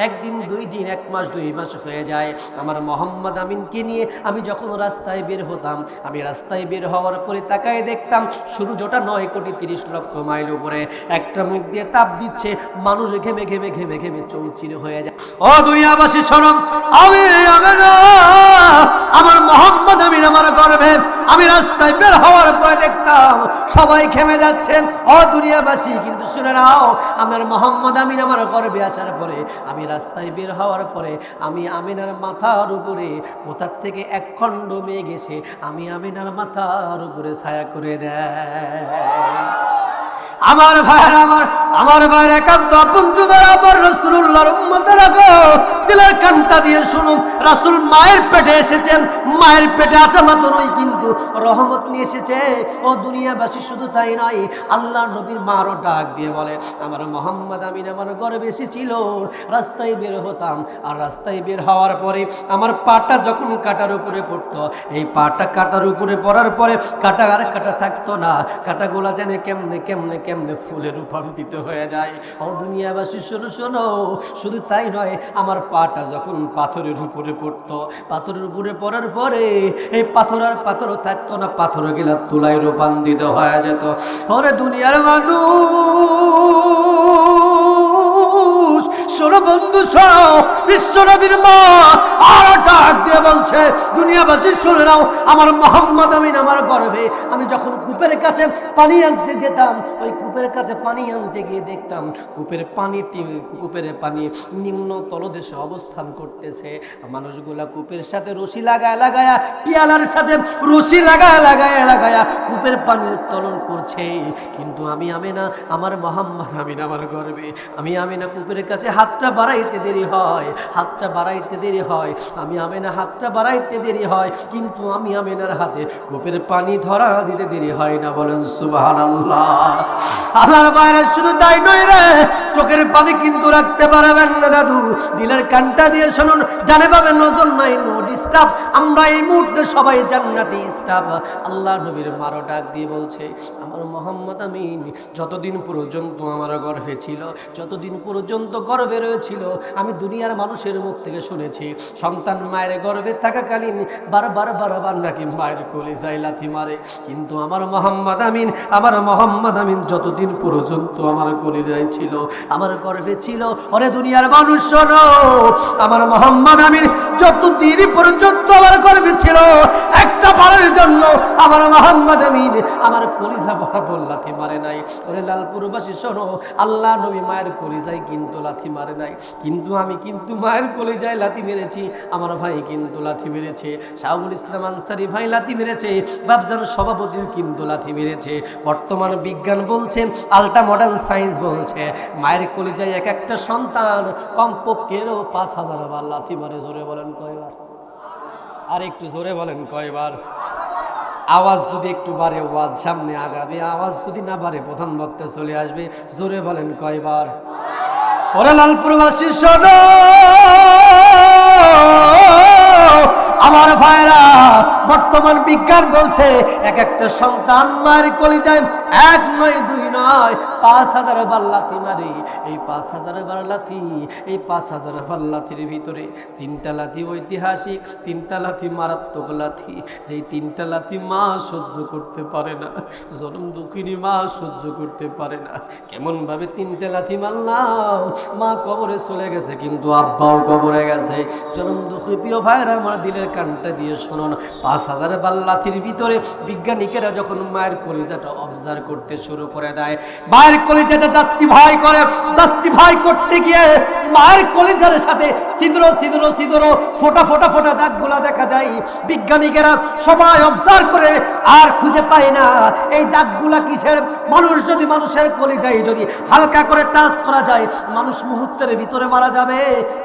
একদিন, 2 দিন, 1 মাস, 2 মাস হয়ে যায়, আমার মোহাম্মদ আমিনকে নিয়ে আমি যখন রাস্তায় বের হতাম, আমি রাস্তায় বের হওয়ার পরে তাকায় দেখতাম সূর্যটা 9,30,00,000 মাইল উপরে একটা মুখ দিয়ে তাপ দিচ্ছে, মানুষ ঘেমে ঘেমে ঘেমে ঘেমে চৌচির হয়ে যায়। ও দুনিয়াবাসী শোনো, আমি আমার মোহাম্মদ আমিন আমার গর্ভে, আমি রাস্তায় বের হওয়ার পরে দেখতাম সবাই ঘেমে যাচ্ছে। ও দুনিয়াবাসী কিন্তু শুনে নাও, আমার মোহাম্মদ আমিন আমার গর্ভে আসার পরে, আমি রাস্তায় বের হওয়ার পরে, আমি আমিনার মাথার উপরে কোথার থেকে 1 খণ্ড মেঘ এসে আমি আমিনার মাথার উপরে ছায়া করে দেয়। আমার ভাইয়ের, আমার ভাইয়ের একান্ত আপনজনরা, আমার রাসূলুল্লাহর উম্মতেরা গো, দিলের কানটা দিয়ে শুনুন, রাসূল মায়ের পেটে এসেছেন, মায়ের পেটে আসা মাত্রই কিন্তু রহমত নিয়ে এসেছে। ও দুনিয়াবাসী শুধু তাই নয়, আল্লাহ নবীর মারও ডাক দিয়ে বলে, আমার মোহাম্মদ আমিন আমার গর্ভে এসেছিল, রাস্তায় বের হতাম, আর রাস্তায় বের হওয়ার পরে আমার পাটা যখন কাটার উপরে পড়তো, এই পাটা কাটার উপরে পড়ার পরে কাটা আর কাটা থাকতো না, কাটাগুলা যেন কেমনে কেমনে কেমনে ফুলে রূপান্তরিত হয়ে যায়। ও দুনিয়াবাসী শোনো শোনো, শুধু তাই নয়, আমার পাটা যখন পাথরের উপরে পড়তো, পাথরের উপরে পড়ার পরে এই পাথর আর পাথর থাকতো না, পাথর গেলা তুলায় রূপান্তরিত হয়ে যেত। ওরে দুনিয়ার মানুষ শোনো বন্ধু, শোনো, বিশ্বনবীর মা আর ডাক দিয়ে বলছে, দুনিয়াবাসী শুনে নাও, আমার মোহাম্মদ আমিন আমার গর্ভে, আমি যখন কূপের কাছে পানি আনতে যেতাম, ওই কূপের কাছে পানি আনতে গিয়ে দেখতাম কূপের পানি নিম্ন তলদেশে অবস্থান করতেছে, মানুষগুলা কূপের সাথে রশি লাগায় লাগায়া, পিয়ালার সাথে রশি লাগায় লাগায় লাগায়া কূপের পানি উত্তোলন করছে, কিন্তু আমি আমিনা, আমার মোহাম্মদ আমিন আমার গর্ভে, আমি আমিনা কূপের কাছে হাতটা বাড়াইতে দেরি হয়, হাতটা বাড়াইতে দেরি হয়, আমি আমিনা হাতটা বাড়াইতে দেরি হয়, কিন্তু আমি আমিনার হাতে কূপের পানি ধরা দিতে দেরি হয় না। বলেন সুবহানাল্লাহ। আল্লাহর বাইরে শুধু তাই নয় রে, চোখের পানি কিন্তু রাখতে পারবেন না দাদু, দিলের কানটা দিয়ে শুনুন, জানে পাবে নজর নাই, নো ডিস্টার্ব, আমরা এই মুহূর্তে সবাই জান্নাতি স্টাফ। আল্লাহ নবীর মারো ডাক দিয়ে বলছে, আমার মোহাম্মদ আমিন যতদিন পর্যন্ত আমার গর্ভে ছিল, যতদিন পর্যন্ত গর্ভে রয়েছিল, আমি দুনিয়ার মানুষের মুখ থেকে শুনেছি, সন্তান মায়ের গর্ভে থাকাকালীন বারবার বারবার নাকি মায়ের কলিজায় লাথি মারে, কিন্তু আমার মোহাম্মদ আমিন, আমার মোহাম্মদ আমিন যতদিন পর্যন্ত আমার কলিজায় ছিল, আমার গর্ভে ছিল, ওরে দুনিয়ার মানুষ শোনো, আমার মোহাম্মদ আমিন যতদিন পর্যন্ত আমার গর্ভে ছিল, একটা বারের জন্য আমার মোহাম্মদ আমিন আমার কলিজা বরাবর লাথি মারে নাই। ওরে লালপুরবাসী শোনো, আল্লাহ নবী মায়ের কলিজায় কিন্তু লাথি মারে নাই, কিন্তু আমি কিন্তু মায়ের কলিজায় লাথি মেরেছি, আমার ভাই কিন্তু লাথি মেরেছে, শাহুল ইসলাম আনসারী ভাই লাথি মেরেছে, বাবজান সভাপতিও কিন্তু লাথি মেরেছে। বর্তমান বিজ্ঞান বলছে, আল্ট্রা মডার্ন সায়েন্স বলছে, মায়ের কলিজায় এক একটা সন্তান কমপক্ষেও 5,000 বার লাথি মারে। জোরে বলেন কয়বার? আর একটু জোরে বলেন কয়বার? আওয়াজ যদি একটু বাড়ে ওয়াজ সামনে আগাবে, আওয়াজ যদি না বাড়ে প্রধান বক্তা চলে আসবে। জোরে বলেন কয়বার? ওরে লালপুরবাসী শোনো, আমার ভাইরা, বর্তমান বিজ্ঞান বলছে এক একটা সন্তান মায়ের কলিজায় 1 নয় 2 নয় 5,000 বার লাথি মারে। এই 5,000 বার লাথি, এই 5,000 বার লাথির ভিতরে 3টা লাথি ঐতিহাসিক, 3টা লাথি মারাত্মক লাথি, যেই 3টা লাথি মা সহ্য করতে পারে না, জনম দুঃখিনী মা সহ্য করতে পারে না। কেমন ভাবে 3টা লাথি মারলাম, মা কবরে চলে গেছে কিন্তু আব্বাও কবরে গেছে। জনম দুঃখী প্রিয় ভাইরা, আমার দিলের কানটা দিয়ে শুনুন, 5,000 বার লাথির ভিতরে বিজ্ঞানীরা যখন মায়ের কলিজাটা অবজার্ভ করতে শুরু করে দেয়, মায়ের কলিজাটা জাস্টিফাই করতে গিয়ে মায়ের কলিজার সাথে ছিদ্র ছিদ্র ছিদ্র ফোটা ফোটা ফোটা দাগগুলা দেখা যায়। বিজ্ঞানীরা সবাই অবজার্ভ করে আর খুঁজে পায় না এই দাগগুলা কিসের। মানুষ যদি মানুষের কলিজায় যদি হালকা করে টাচ করা যায়, মানুষ মুহূর্তের ভিতরে মারা যাবে,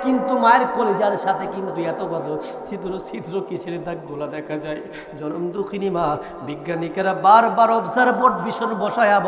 কিন্তু মায়ের কলিজার সাথে কিন্তু এত বড় ছিদ্র ছিদ্র কিসের দাগগুলা দেখা যায়। জনম দুঃখিনী মা, বিজ্ঞানিকেরা বারবার অবজারভ ভীষণ বসায়া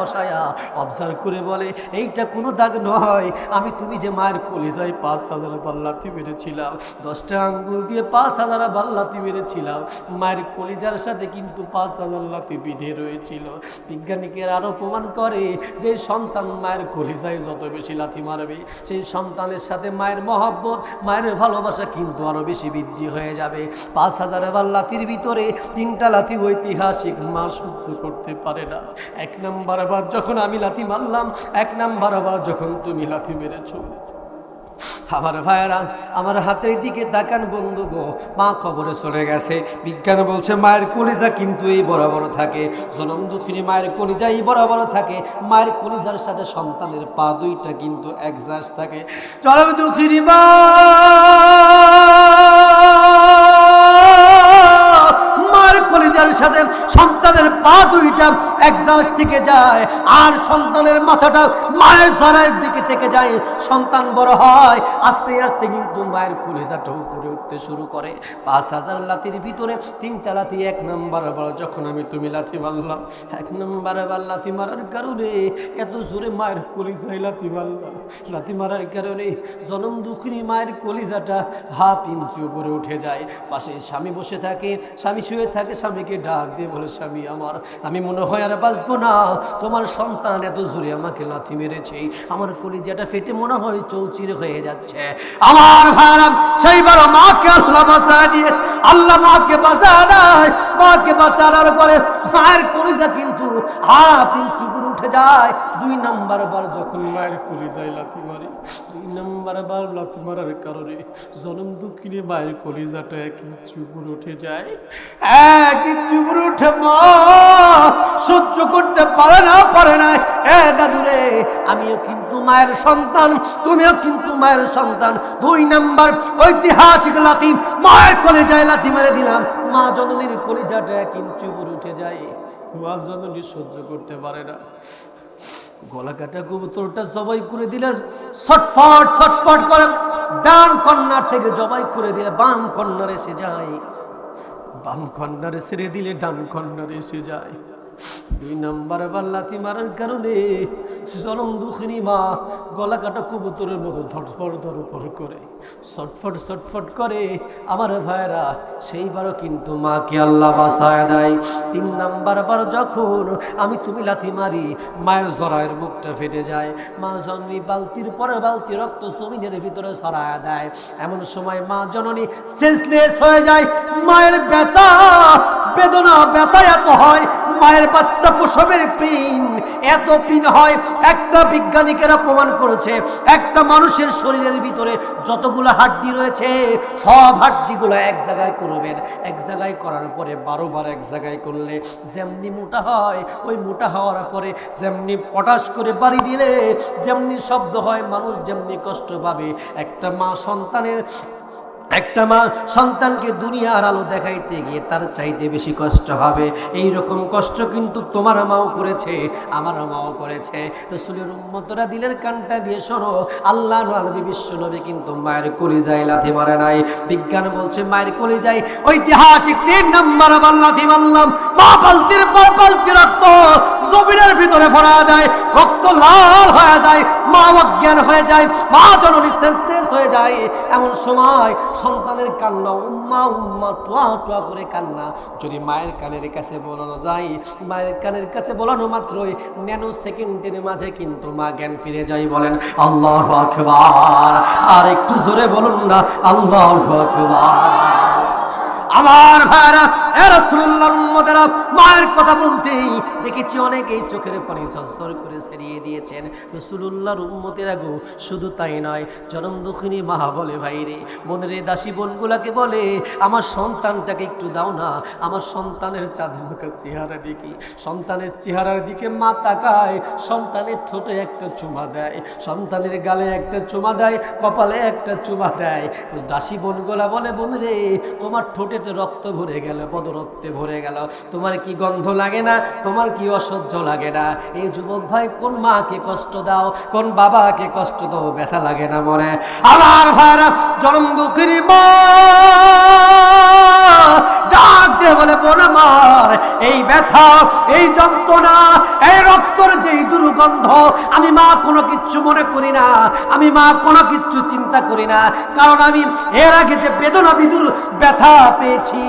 অবজার্ভ করে বলে এইটা কোনো দাগ নয়, আমি তুমি যে মায়ের কলিজায় 5,000 বার লাথি মেরেছিলাম, 10টা আঙ্গুল দিয়ে 5,000 বার লাথি মেরেছিলাম, মায়ের কলিজার সাথে কিন্তু 5,000 লাথি বিধে রয়েছিল। বিজ্ঞানিকের আরো প্রমাণ করে যে সন্তান মায়ের কলিজায় যত বেশি লাথি মারবে, সেই সন্তানের সাথে মায়ের মহব্বত, মায়ের ভালোবাসা কিন্তু আরো বেশি বৃদ্ধি হয়ে যাবে। 5,000 বার লাথির ভিতরে 3টা লাথি ঐতিহাসিক মা সহ্য করতে পারে না। 1 নাম্বার বার যখন আমি লাথি মারলাম, 1 নাম্বার বার যখন তুমি লাথি মেরেছো। আমার ভাইয়েরা, আমার হাতের দিকে তাকান বন্ধু গো, মা কবরে চলে গেছে। বিজ্ঞান বলছে মায়ের কলিজা কিন্তু এই বরাবর থাকে। জনম দুঃখিনী মায়ের কলিজা এই বরাবর থাকে। মায়ের কলিজার সাথে সন্তানের পা দুইটা কিন্তু একজাস্ট থাকে। জনম দুঃখিনী মা কলিজার সাথে সন্তানের পা দুইটা একজাস্ট থেকে যায়, আর সন্তানের মাথাটা মায়ের জরায়ের দিকে থেকে যায়। সন্তান বড় হয়, আস্তে আস্তে কিন্তু মায়ের কলিজাটা উপরে উঠতে শুরু করে। 5,000 লাথির ভিতরে 3টা লাথি 1 নাম্বার বার যখন আমি তুমি লাথি মারলাম, 1 নাম্বার বার লাথি মারার কারণে এত জোরে মায়ের কলিজায় লাথি মারলাম। লাথি মারার কারণে জনম দুঃখিনী মায়ের কলিজাটা 1/2 ইঞ্চি উপরে উঠে যায়। পাশে স্বামী বসে থাকে, স্বামী শুয়ে থাকে, স্বামীকে ডাক দিয়ে বলে স্বামী আমার, আমি মনে হয় আর বাঁচবো না, তোমার সন্তান এত জোরে আমাকে লাথি মেরেছে, আমার কলিজাটা ফেটে মনে হয় চৌচির হয়ে যাচ্ছে। আমার ভাইরা, সেইবার মাকে আল্লাহ বাঁচায় দিয়ে, আল্লাহ মাকে বাঁচায় দেয়। মাকে বাঁচানোর পরে মায়ের কলিজা কিন্তু 1/2 ইঞ্চি উপরে উঠে যায়। 2 নাম্বার বার যখন মায়ের কলিজায় লাথি মারি, 2 নাম্বার বার লাথি মারার কারণে জনম দুঃখিনী মায়ের কলিজাটা 1 ইঞ্চি উপরে উঠে যায়। 1 ইঞ্চি উপরে উঠে মা সহ্য করতে পারে না। এ দাদুরে, আমিও কিন্তু মায়ের সন্তান, তুমিও কিন্তু মায়ের সন্তান। 2 নাম্বার ঐতিহাসিক লাথি মায়ের কলিজায় লাথি মেরে দিলাম। মা জননীর কলিজাটা 1 ইঞ্চি উপরে উঠে যায়। মা জননী সহ্য করতে পারে না। গলা কাটা কবুতরটা জবাই করে দিলে ছটফট করে ডান কন্যার থেকে জবাই করে দিলে বাম কন্যার এসে যায়, বাম কন্যারে ছেড়ে দিলে ডান কন্যারে এসে যায়। 2 নাম্বার বার লাথি মারার কারণে জনম দুঃখিনী মা গলা কাটা কবুতরের মতো ধরফর করে ছটফট করে। আমার ভাইরা, সেইবারও কিন্তু মাকে আল্লাহ বাঁচায় দেয়। 3 নাম্বার বার যখন আমি তুমি লাথি মারি, মায়ের জরায়ের মুখটা ফেটে যায়। মা জননী বালতির পরে বালতি রক্ত জমিনের ভিতরে ছড়ায় দেয়। এমন সময় মা জননী সেন্সলেস হয়ে যায়। মায়ের বেদনা ব্যথা এত হয়, মায়ের বাচ্চা প্রসবের পিন এত পিন হয়। একটা বিজ্ঞানিকেরা প্রমাণ করেছে, একটা মানুষের শরীরের ভিতরে যতগুলো হাড্ডি রয়েছে সব হাড্ডিগুলো এক জায়গায় করবেন। এক জায়গায় করার পরে 12 বার এক জায়গায় করলে যেমনি মোটা হয়, ওই মোটা হওয়ার পরে যেমনি পটাশ করে বাড়ি দিলে যেমনি শব্দ হয়, মানুষ যেমনি কষ্ট পাবে, একটা মা সন্তানকে দুনিয়ার আলো দেখাইতে গিয়ে তার চাইতে বেশি কষ্ট হবে। এই রকম কষ্ট কিন্তু তোমার মাও করেছে, আমার মাও করেছে। রাসূলের উম্মতরা দিলের কানটা দিয়ে শোনো, আল্লাহ নবী বিশ্ব নবী কিন্তু মায়ের কলিজায় লাথি মারে নাই। বিজ্ঞান বলছে মায়ের কলিজায় ঐতিহাসিক 3 নাম্বার বার লাথি মারলাম। মা বালতির পর বালতি রক্ত জমিনের ভিতরে ভরা দেয়, রক্ত লাল হয়ে যায়, মা অজ্ঞান হয়ে যায়, মা জননী সেন্সলেস হয়ে যায়। এমন সময় সন্তানের কান্না উম্মা টোয়া করে কান্না যদি মায়ের কানের কাছে বলানো যায়, মায়ের কানের কাছে বলানো মাত্রই ন্যানো সেকেন্ডের মাঝে কিন্তু মা জ্ঞান ফিরে যায়। বলেন আল্লাহু আকবার। আর একটু জোরে বলুন না আল্লাহু আকবার। আমার ভাইরা, রাসূলুল্লাহর উম্মতেরা মায়ের কথা বলতেই দেখেছি অনেকেই চোখের পানি ঝরঝর করে ছেড়িয়ে দিয়েছেন। রাসূলুল্লাহর উম্মতেরা গো, শুধু তাই নয়, জনম দুঃখিনী মা বলে ভাইরে, বোনের দাসী বোনগুলাকে বলে আমার সন্তানটাকে একটু দাও না, আমার সন্তানের চাঁদমাকা চেহারা দেখি। সন্তানের চেহারার দিকে মা তাকায়, সন্তানের ঠোঁটে একটা চুমা দেয়, সন্তানের গালে একটা চুমা দেয়, কপালে একটা চুমা দেয়। দাসী বোনগুলা বলে বোনরে, তোমার ঠোঁটে রক্ত ভরে গেল, পদরক্তে ভরে গেল, তোমার কি গন্ধ লাগে না, তোমার কি অসহ্য লাগে না? এই যুবক ভাই, কোন মাকে কষ্ট দাও, কোন বাবাকে কষ্ট দাও, ব্যথা লাগে না মনে? আমার ভাইরা, জনম দুঃখিনী মা ডাক দিয়ে বলে এই ব্যথা, এই যন্ত্রণা, এই রক্তর যেই দুর্গন্ধ, আমি মা কোনো কিচ্ছু মনে করি না, আমি মা কোনো কিচ্ছু চিন্তা করি না। কারণ আমি এর আগে যে বেদনা বিদুর ব্যথা পেয়েছি,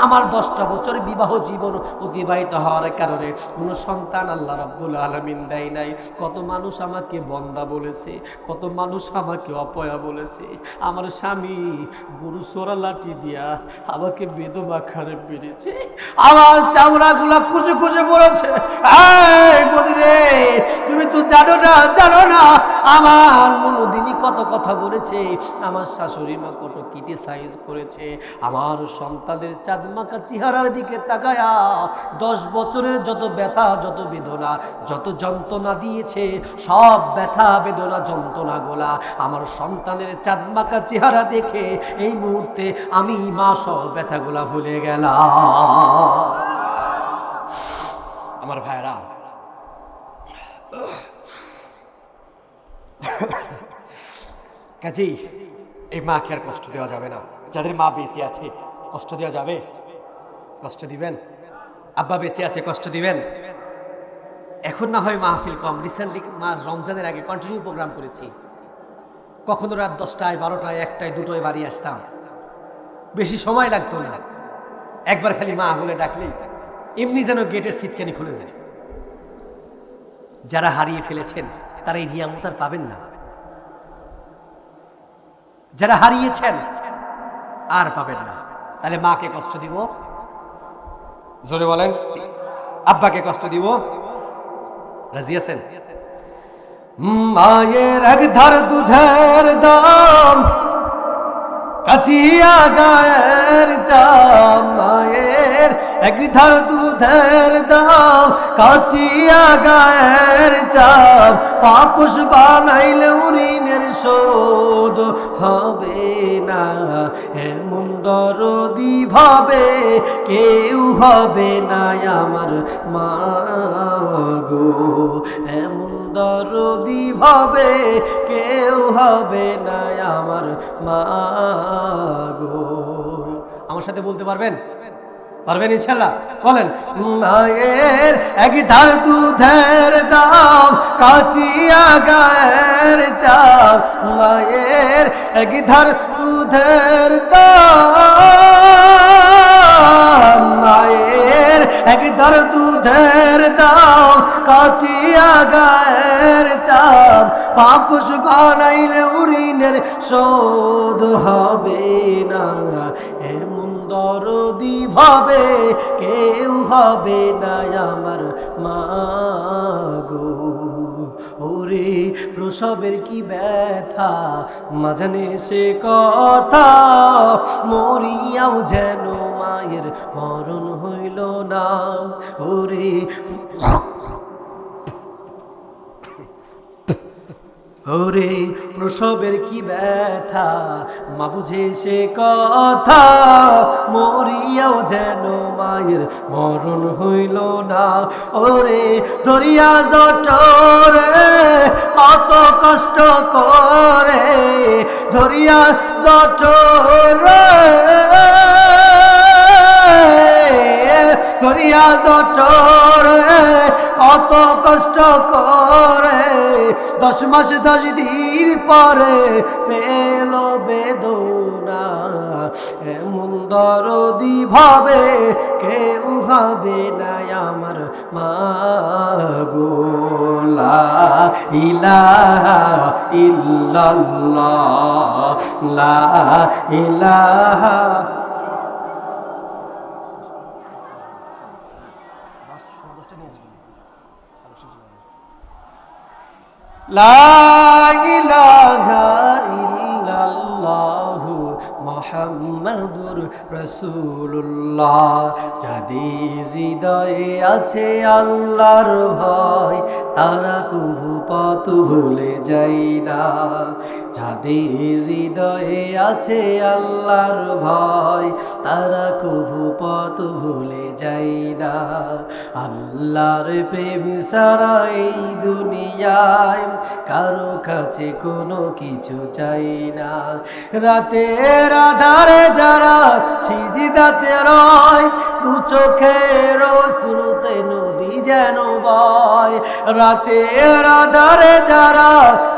আমার 10টা বছর বিবাহ জীবন অতিবাহিত হওয়ার কারণে কোনো সন্তান আল্লাহ রাব্বুল আলামিন দেয় নাই। কত মানুষ আমাকে বন্দা বলেছে, কত মানুষ আমাকে অপয়া বলেছে। আমার স্বামী গরু চোরা লাঠি দিয়া আমাকে বেদবা খারে পেরেছে, আমার চামড়া গুলা খুশি খুশি পড়েছে। তুমি তো জানো না আমার মনোদিনী কত কথা বলেছে, আমার শাশুড়ি মা কত ক্রিটিসাইজ করেছে। আমার সন্তানের চাঁদমাকা চেহারার দিকে তাকায়া 10 বছরের যত ব্যথা, যত বেদনা, যত যন্ত্রণা দিয়েছে, সব ব্যথা বেদনা যন্ত্রণা গোলা আমার সন্তানের চাঁদমাকা চেহারা দেখে এই মুহূর্তে আমি মা সব ব্যথাগুলা ভুলে গেলাম। আমার ভাইরা, কাজেই এই মাকে আর কষ্ট দেওয়া যাবে না। যাদের মা বেঁচে আছে কষ্ট দেওয়া যাবে? কষ্ট দিবেন? আব্বা বেঁচে আছে কষ্ট দিবেন? এখন না হয় মাহফিল কম, রিসেন্টলি রমজানের আগে কন্টিনিউ প্রোগ্রাম করেছি। কখনো রাত 10টায় 12টায় 1টায় 2টায় বাড়ি আসতাম, বেশি সময় লাগতো না। একবার খালি মা বলে ডাকলেই এমনি যেন গেটের সিটকানি খুলে যায়। যারা হারিয়ে ফেলেছেন তারা এই নিয়ামত আর পাবেন না, যারা হারিয়েছেন আর পাবেন না। তাহলে মাকে কষ্ট দিব? জোরে বলেন। আব্বাকে কষ্ট দিব? রাজি আছেন? মায়ের এক ধার দুধের দাম কাটিয়া গায়ের জাম, মায়ের এক ধার দুধের দাম কাটিয়া গায়ের জাম, পাপস বানাইলে ঋণের শোধ হবে না। এমন দরদি ভাবে কেউ হবে না আমার মা গো, এমন দরদি ভাবে কেউ হবে না আমার মা গো। আমার সাথে বলতে পারবেন? পারবেন ইনশাআল্লাহ? বলেন। মায়ের এক ধার দুধের দাম কাটিয়া গায়ের চাপ, মায়ের এক ধার দুধের দাম, মায়ের এক ধার দুধের দাম কাটিয়া গায়ের চাপ, পাপস বানাইলে ঋণের শোধ হবে না। এমন দরদি ভাবে কেউ হবে না আমার মা গো। ওরে প্রসবের কি ব্যথা মা জানে সে কথা, মরিয়াও যেন মায়ের মরণ হইল না। ওরে ওরে প্রসবের কি ব্যথা মা বুঝে সে কথা, মরিয়াও যেন মায়ের মরণ হইল না। ওরে দরিয়া জটরে কত কষ্ট করে, দরিয়া জটরে দরিয়া জটরে কত কষ্ট করে, 10 মাস 10 দিন পরে পেল বেদনা। এমন দরদি ভাবে কেউ হবে না আমার মা গো। লা ইলাহা ইল্লাল্লাহ, লা ইলাহা লা ইলাহা ইল্লাল্লাহু মুহাম্মাদুর রাসূলুল্লাহ। যাদের হৃদয়ে আছে আল্লাহর ভয় তারা কভু পথ ভুলে যায় না। যাদের হৃদয়ে আছে আল্লাহর ভয় তারা কভু পথ ভুলে যায় না। আল্লাহর প্রেম ছাড়া এই দুনিয়ায় কারো কাছে কোনো কিছু চাই না। রাতের আধারে যারা সিজদাতে রয় দু চোখের শুরুতে নদী যেন বয়, রাতের আধারে যারা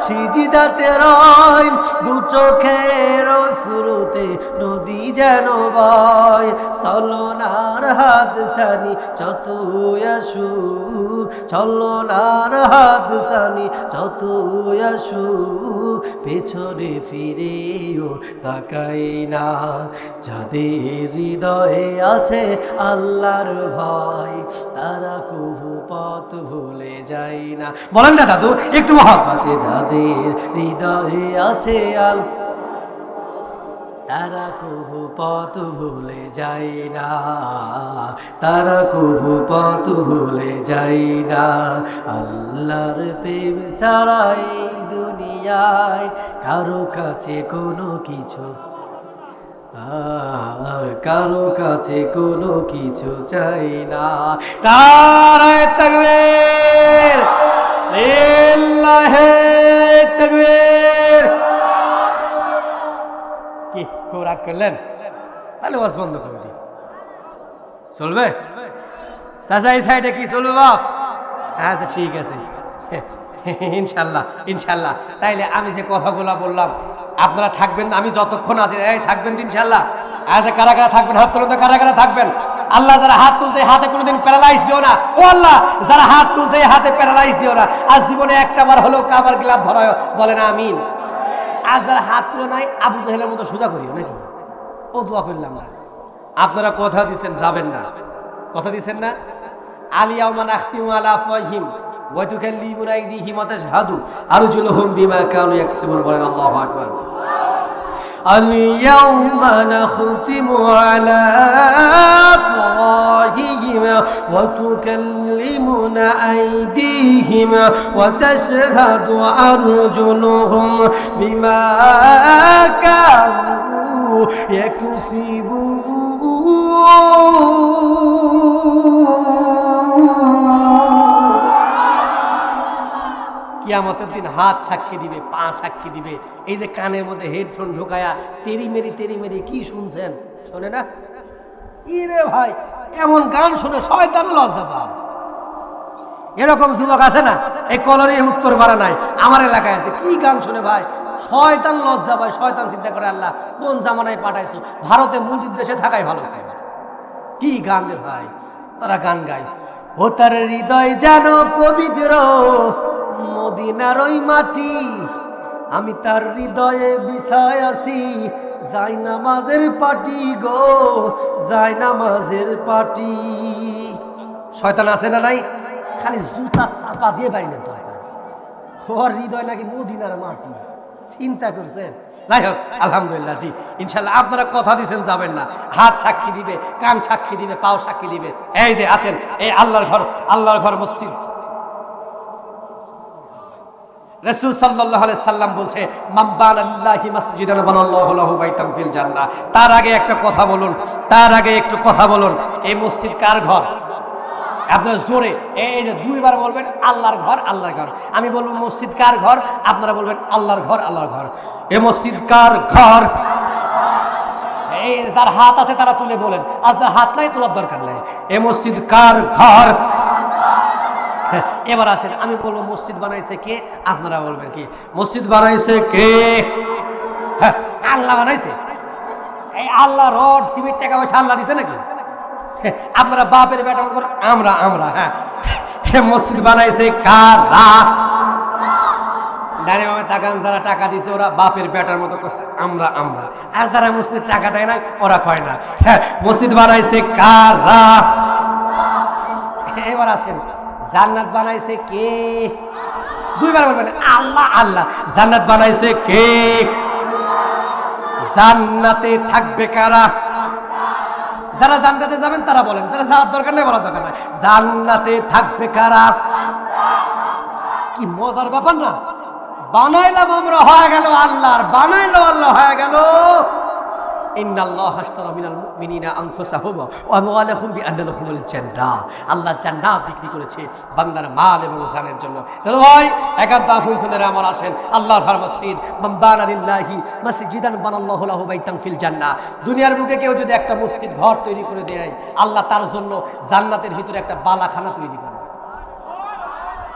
সিজদাতে রয়, দু চোখের শুরুতে নদী যেন বয়, চলনার হাত ছানি যতই আসুক, চলনার হাত ছানি যতই আসুক, পেছনে ফিরেও তাকাই না, যাদের হৃদয়ে আছে আল্লাহর ভয়, তারা কভু পথ ভুলে যায় না। বলেন না দাদু একটু মহব্বতে, যাদের হৃদয়ে আছে তারা কভু পথ ভুলে যায় না, তারা কভু পথ ভুলে যায় না। আল্লাহর প্রেম ছাড়া এই দুনিয়ায় কারো কাছে কোনো কিছু, কারো কাছে কোনো কিছু চাই না। নারায়ে তাকবীর, লিল্লাহি তাকবীর। কি খুব রাগ করলেন? তাহলে ওয়াজ বন্ধ করে দিই, চলবে? চাচা এই সাইডে কি চলবে বাপ? আচ্ছা ঠিক আছে, ইনশাল্লাহ ইনশাল্লাহ। তাইলে আমি যে কথাগুলো বললাম আপনারা থাকবেন, আমি যতক্ষণ আছি থাকবেন তো ইনশাল্লাহ? আচ্ছা কারা কারা থাকবেন হাত তুলুন তো, কারা কারা থাকবেন? আল্লাহ যারা হাত তুলছে হাতে কোনোদিন প্যারালাইজ দিও না। ও আল্লাহ যারা হাত তুলছে হাতে প্যারালাইজ দিও না। আজ জীবনে একটা বার হলেও কাবার গ্লাভ ধরায়, বলে না আমিন। আজ যারা হাত তুলে নাই আবু জাহেলের মতো সোজা করিও নাকি, ও দোয়া করলাম না। আপনারা কথা দিচ্ছেন যাবেন না, কথা দিচ্ছেন না? আলিয়াউমা নাখতিমু আলা আফওয়াহিহিম ওয়া তুকাল্লিমুনা আইদিহিম ওয়া তাশহাদু আরজুলুহুম বিমা কানু ইয়াকসিবুন। বলেন আল্লাহু আকবার। আলিয়াউমা নাখতিমু আলা আফওয়াহিহিম ওয়া তুকাল্লিমুনা আইদিহিম ওয়া তাশহাদু আরজুলুহুম বিমা কানু ইয়াকসিবুন। কিয়ামতের দিন হাত সাক্ষী দিবে, পা সাক্ষী দিবে। এই যে কানের মধ্যে হেডফোন ঢোকায়া তেরি মেরি কি শুনছেন, শোনে না? ইরে ভাই এমন গান শুনে শয়তান লজ্জা পায়। এরকম যুবক আছে না, এই কলরে উত্তর পারা নাই, আমার এলাকায় আছে। কি গান শুনে ভাই শয়তান লজ্জা পায়। শয়তান চিন্তা করে আল্লাহ কোন জামানায় পাঠাইছো, ভারতে মুজিব দেশে থাকাই ভালো ছিল। কি গান রে ভাই, তারা গান গায়। ও তার হৃদয় যেন পবিত্র মদিনার ওই মাটি, আমি তার হৃদয়ে বিছায় আছি যাই নামাজের পাটি গো, যাই নামাজের পাটি। শয়তান আছে না নাই? খালি জুতা চাপা দিয়ে বাইরে দরকার। ওর হৃদয় নাকি মদিনার মাটি, চিন্তা করছেন? যাই হোক আলহামদুলিল্লাহ, জি ইনশাল্লাহ আপনারা কথা দিয়েছেন যাবেন না। হাত সাক্ষী দিবে, কান সাক্ষী দিবে, পাও সাক্ষী দিবে। এই যে আছেন এই আল্লাহর ঘর মসজিদ। রাসূল সাল্লাল্লাহু আলাইহি সাল্লাম বলছে মান বানা লিল্লাহি মাসজিদান বানাল্লাহু লাহু বাইতান ফিল জান্নাহ। তার আগে একটা কথা বলুন, তার আগে একটু কথা বলুন, এই মসজিদ কার ঘর? আপনারা জোরে এই যে দুইবার বলবেন আল্লাহর ঘর আল্লাহর ঘর। আমি বলবো মসজিদ কার ঘর, আপনারা বলবেন আল্লাহর ঘর আল্লাহর ঘর। এই মসজিদ কার ঘর? এই যার হাত আছে তারা তুলে বলেন, আর যার হাত নাই তোলার দরকার নাই। এই মসজিদ কার ঘর? এবার আসেন আমি বলবো মসজিদ বানাইছে কে, আপনারা বলবেন কি মসজিদ বানাইছে কে? হ্যাঁ আল্লাহ বানাইছে। এই আল্লাহ রড সিমেন্ট টাকা পয়সা আল্লাহ দিছে নাকি? আপনারা বাপের বেটা মত আমরা আমরা। হ্যাঁ মসজিদ বানাইছে কারা? ডানে বামে তাকান, যারা টাকা দিছে ওরা বাপের বেটার মতো করছে আমরা আমরা, আর যারা মসজিদ টাকা দেয় না ওরা কয় না। হ্যাঁ মসজিদ বানাইছে কারা? এবার আসেন জান্নাত বানাইছে কে? দুইবার বলবেন আল্লাহ আল্লাহ। জান্নাত বানাইছে কে? জান্নাতে থাকবে কারা? যারা জান্নাতে যাবেন তারা বলেন, যারা যাওয়ার দরকার নেই বলার দরকার নাই। জান্নাতে থাকবে কারা? কি মজার ব্যাপার না? বানাইলাম আমরা, হয়ে গেল আল্লাহর, বানাইলো আল্লাহ হয়ে গেল ইন্নাল্লাহা আশতারা মিনাল মুমিনিনা আনফুসাহুম ওয়া আমওয়ালাহুম বিআন্না লাহুমুল জান্নাহ। আল্লাহ জান্নাত বিক্রি করেছে বান্দার মাল এবং জানের জন্য। দাদা ভাই একান্ত আফুলসনের আমার আসেন আল্লাহর ঘর মসজিদ মান বানা লিল্লাহি মাসজিদান বানাল্লাহু লাহু বাইতান ফিল জান্নাহ। দুনিয়ার বুকে কেউ যদি একটা মসজিদ ঘর তৈরি করে দেয়, আল্লাহ তার জন্য জান্নাতের ভিতরে একটা বালাখানা তৈরি করে।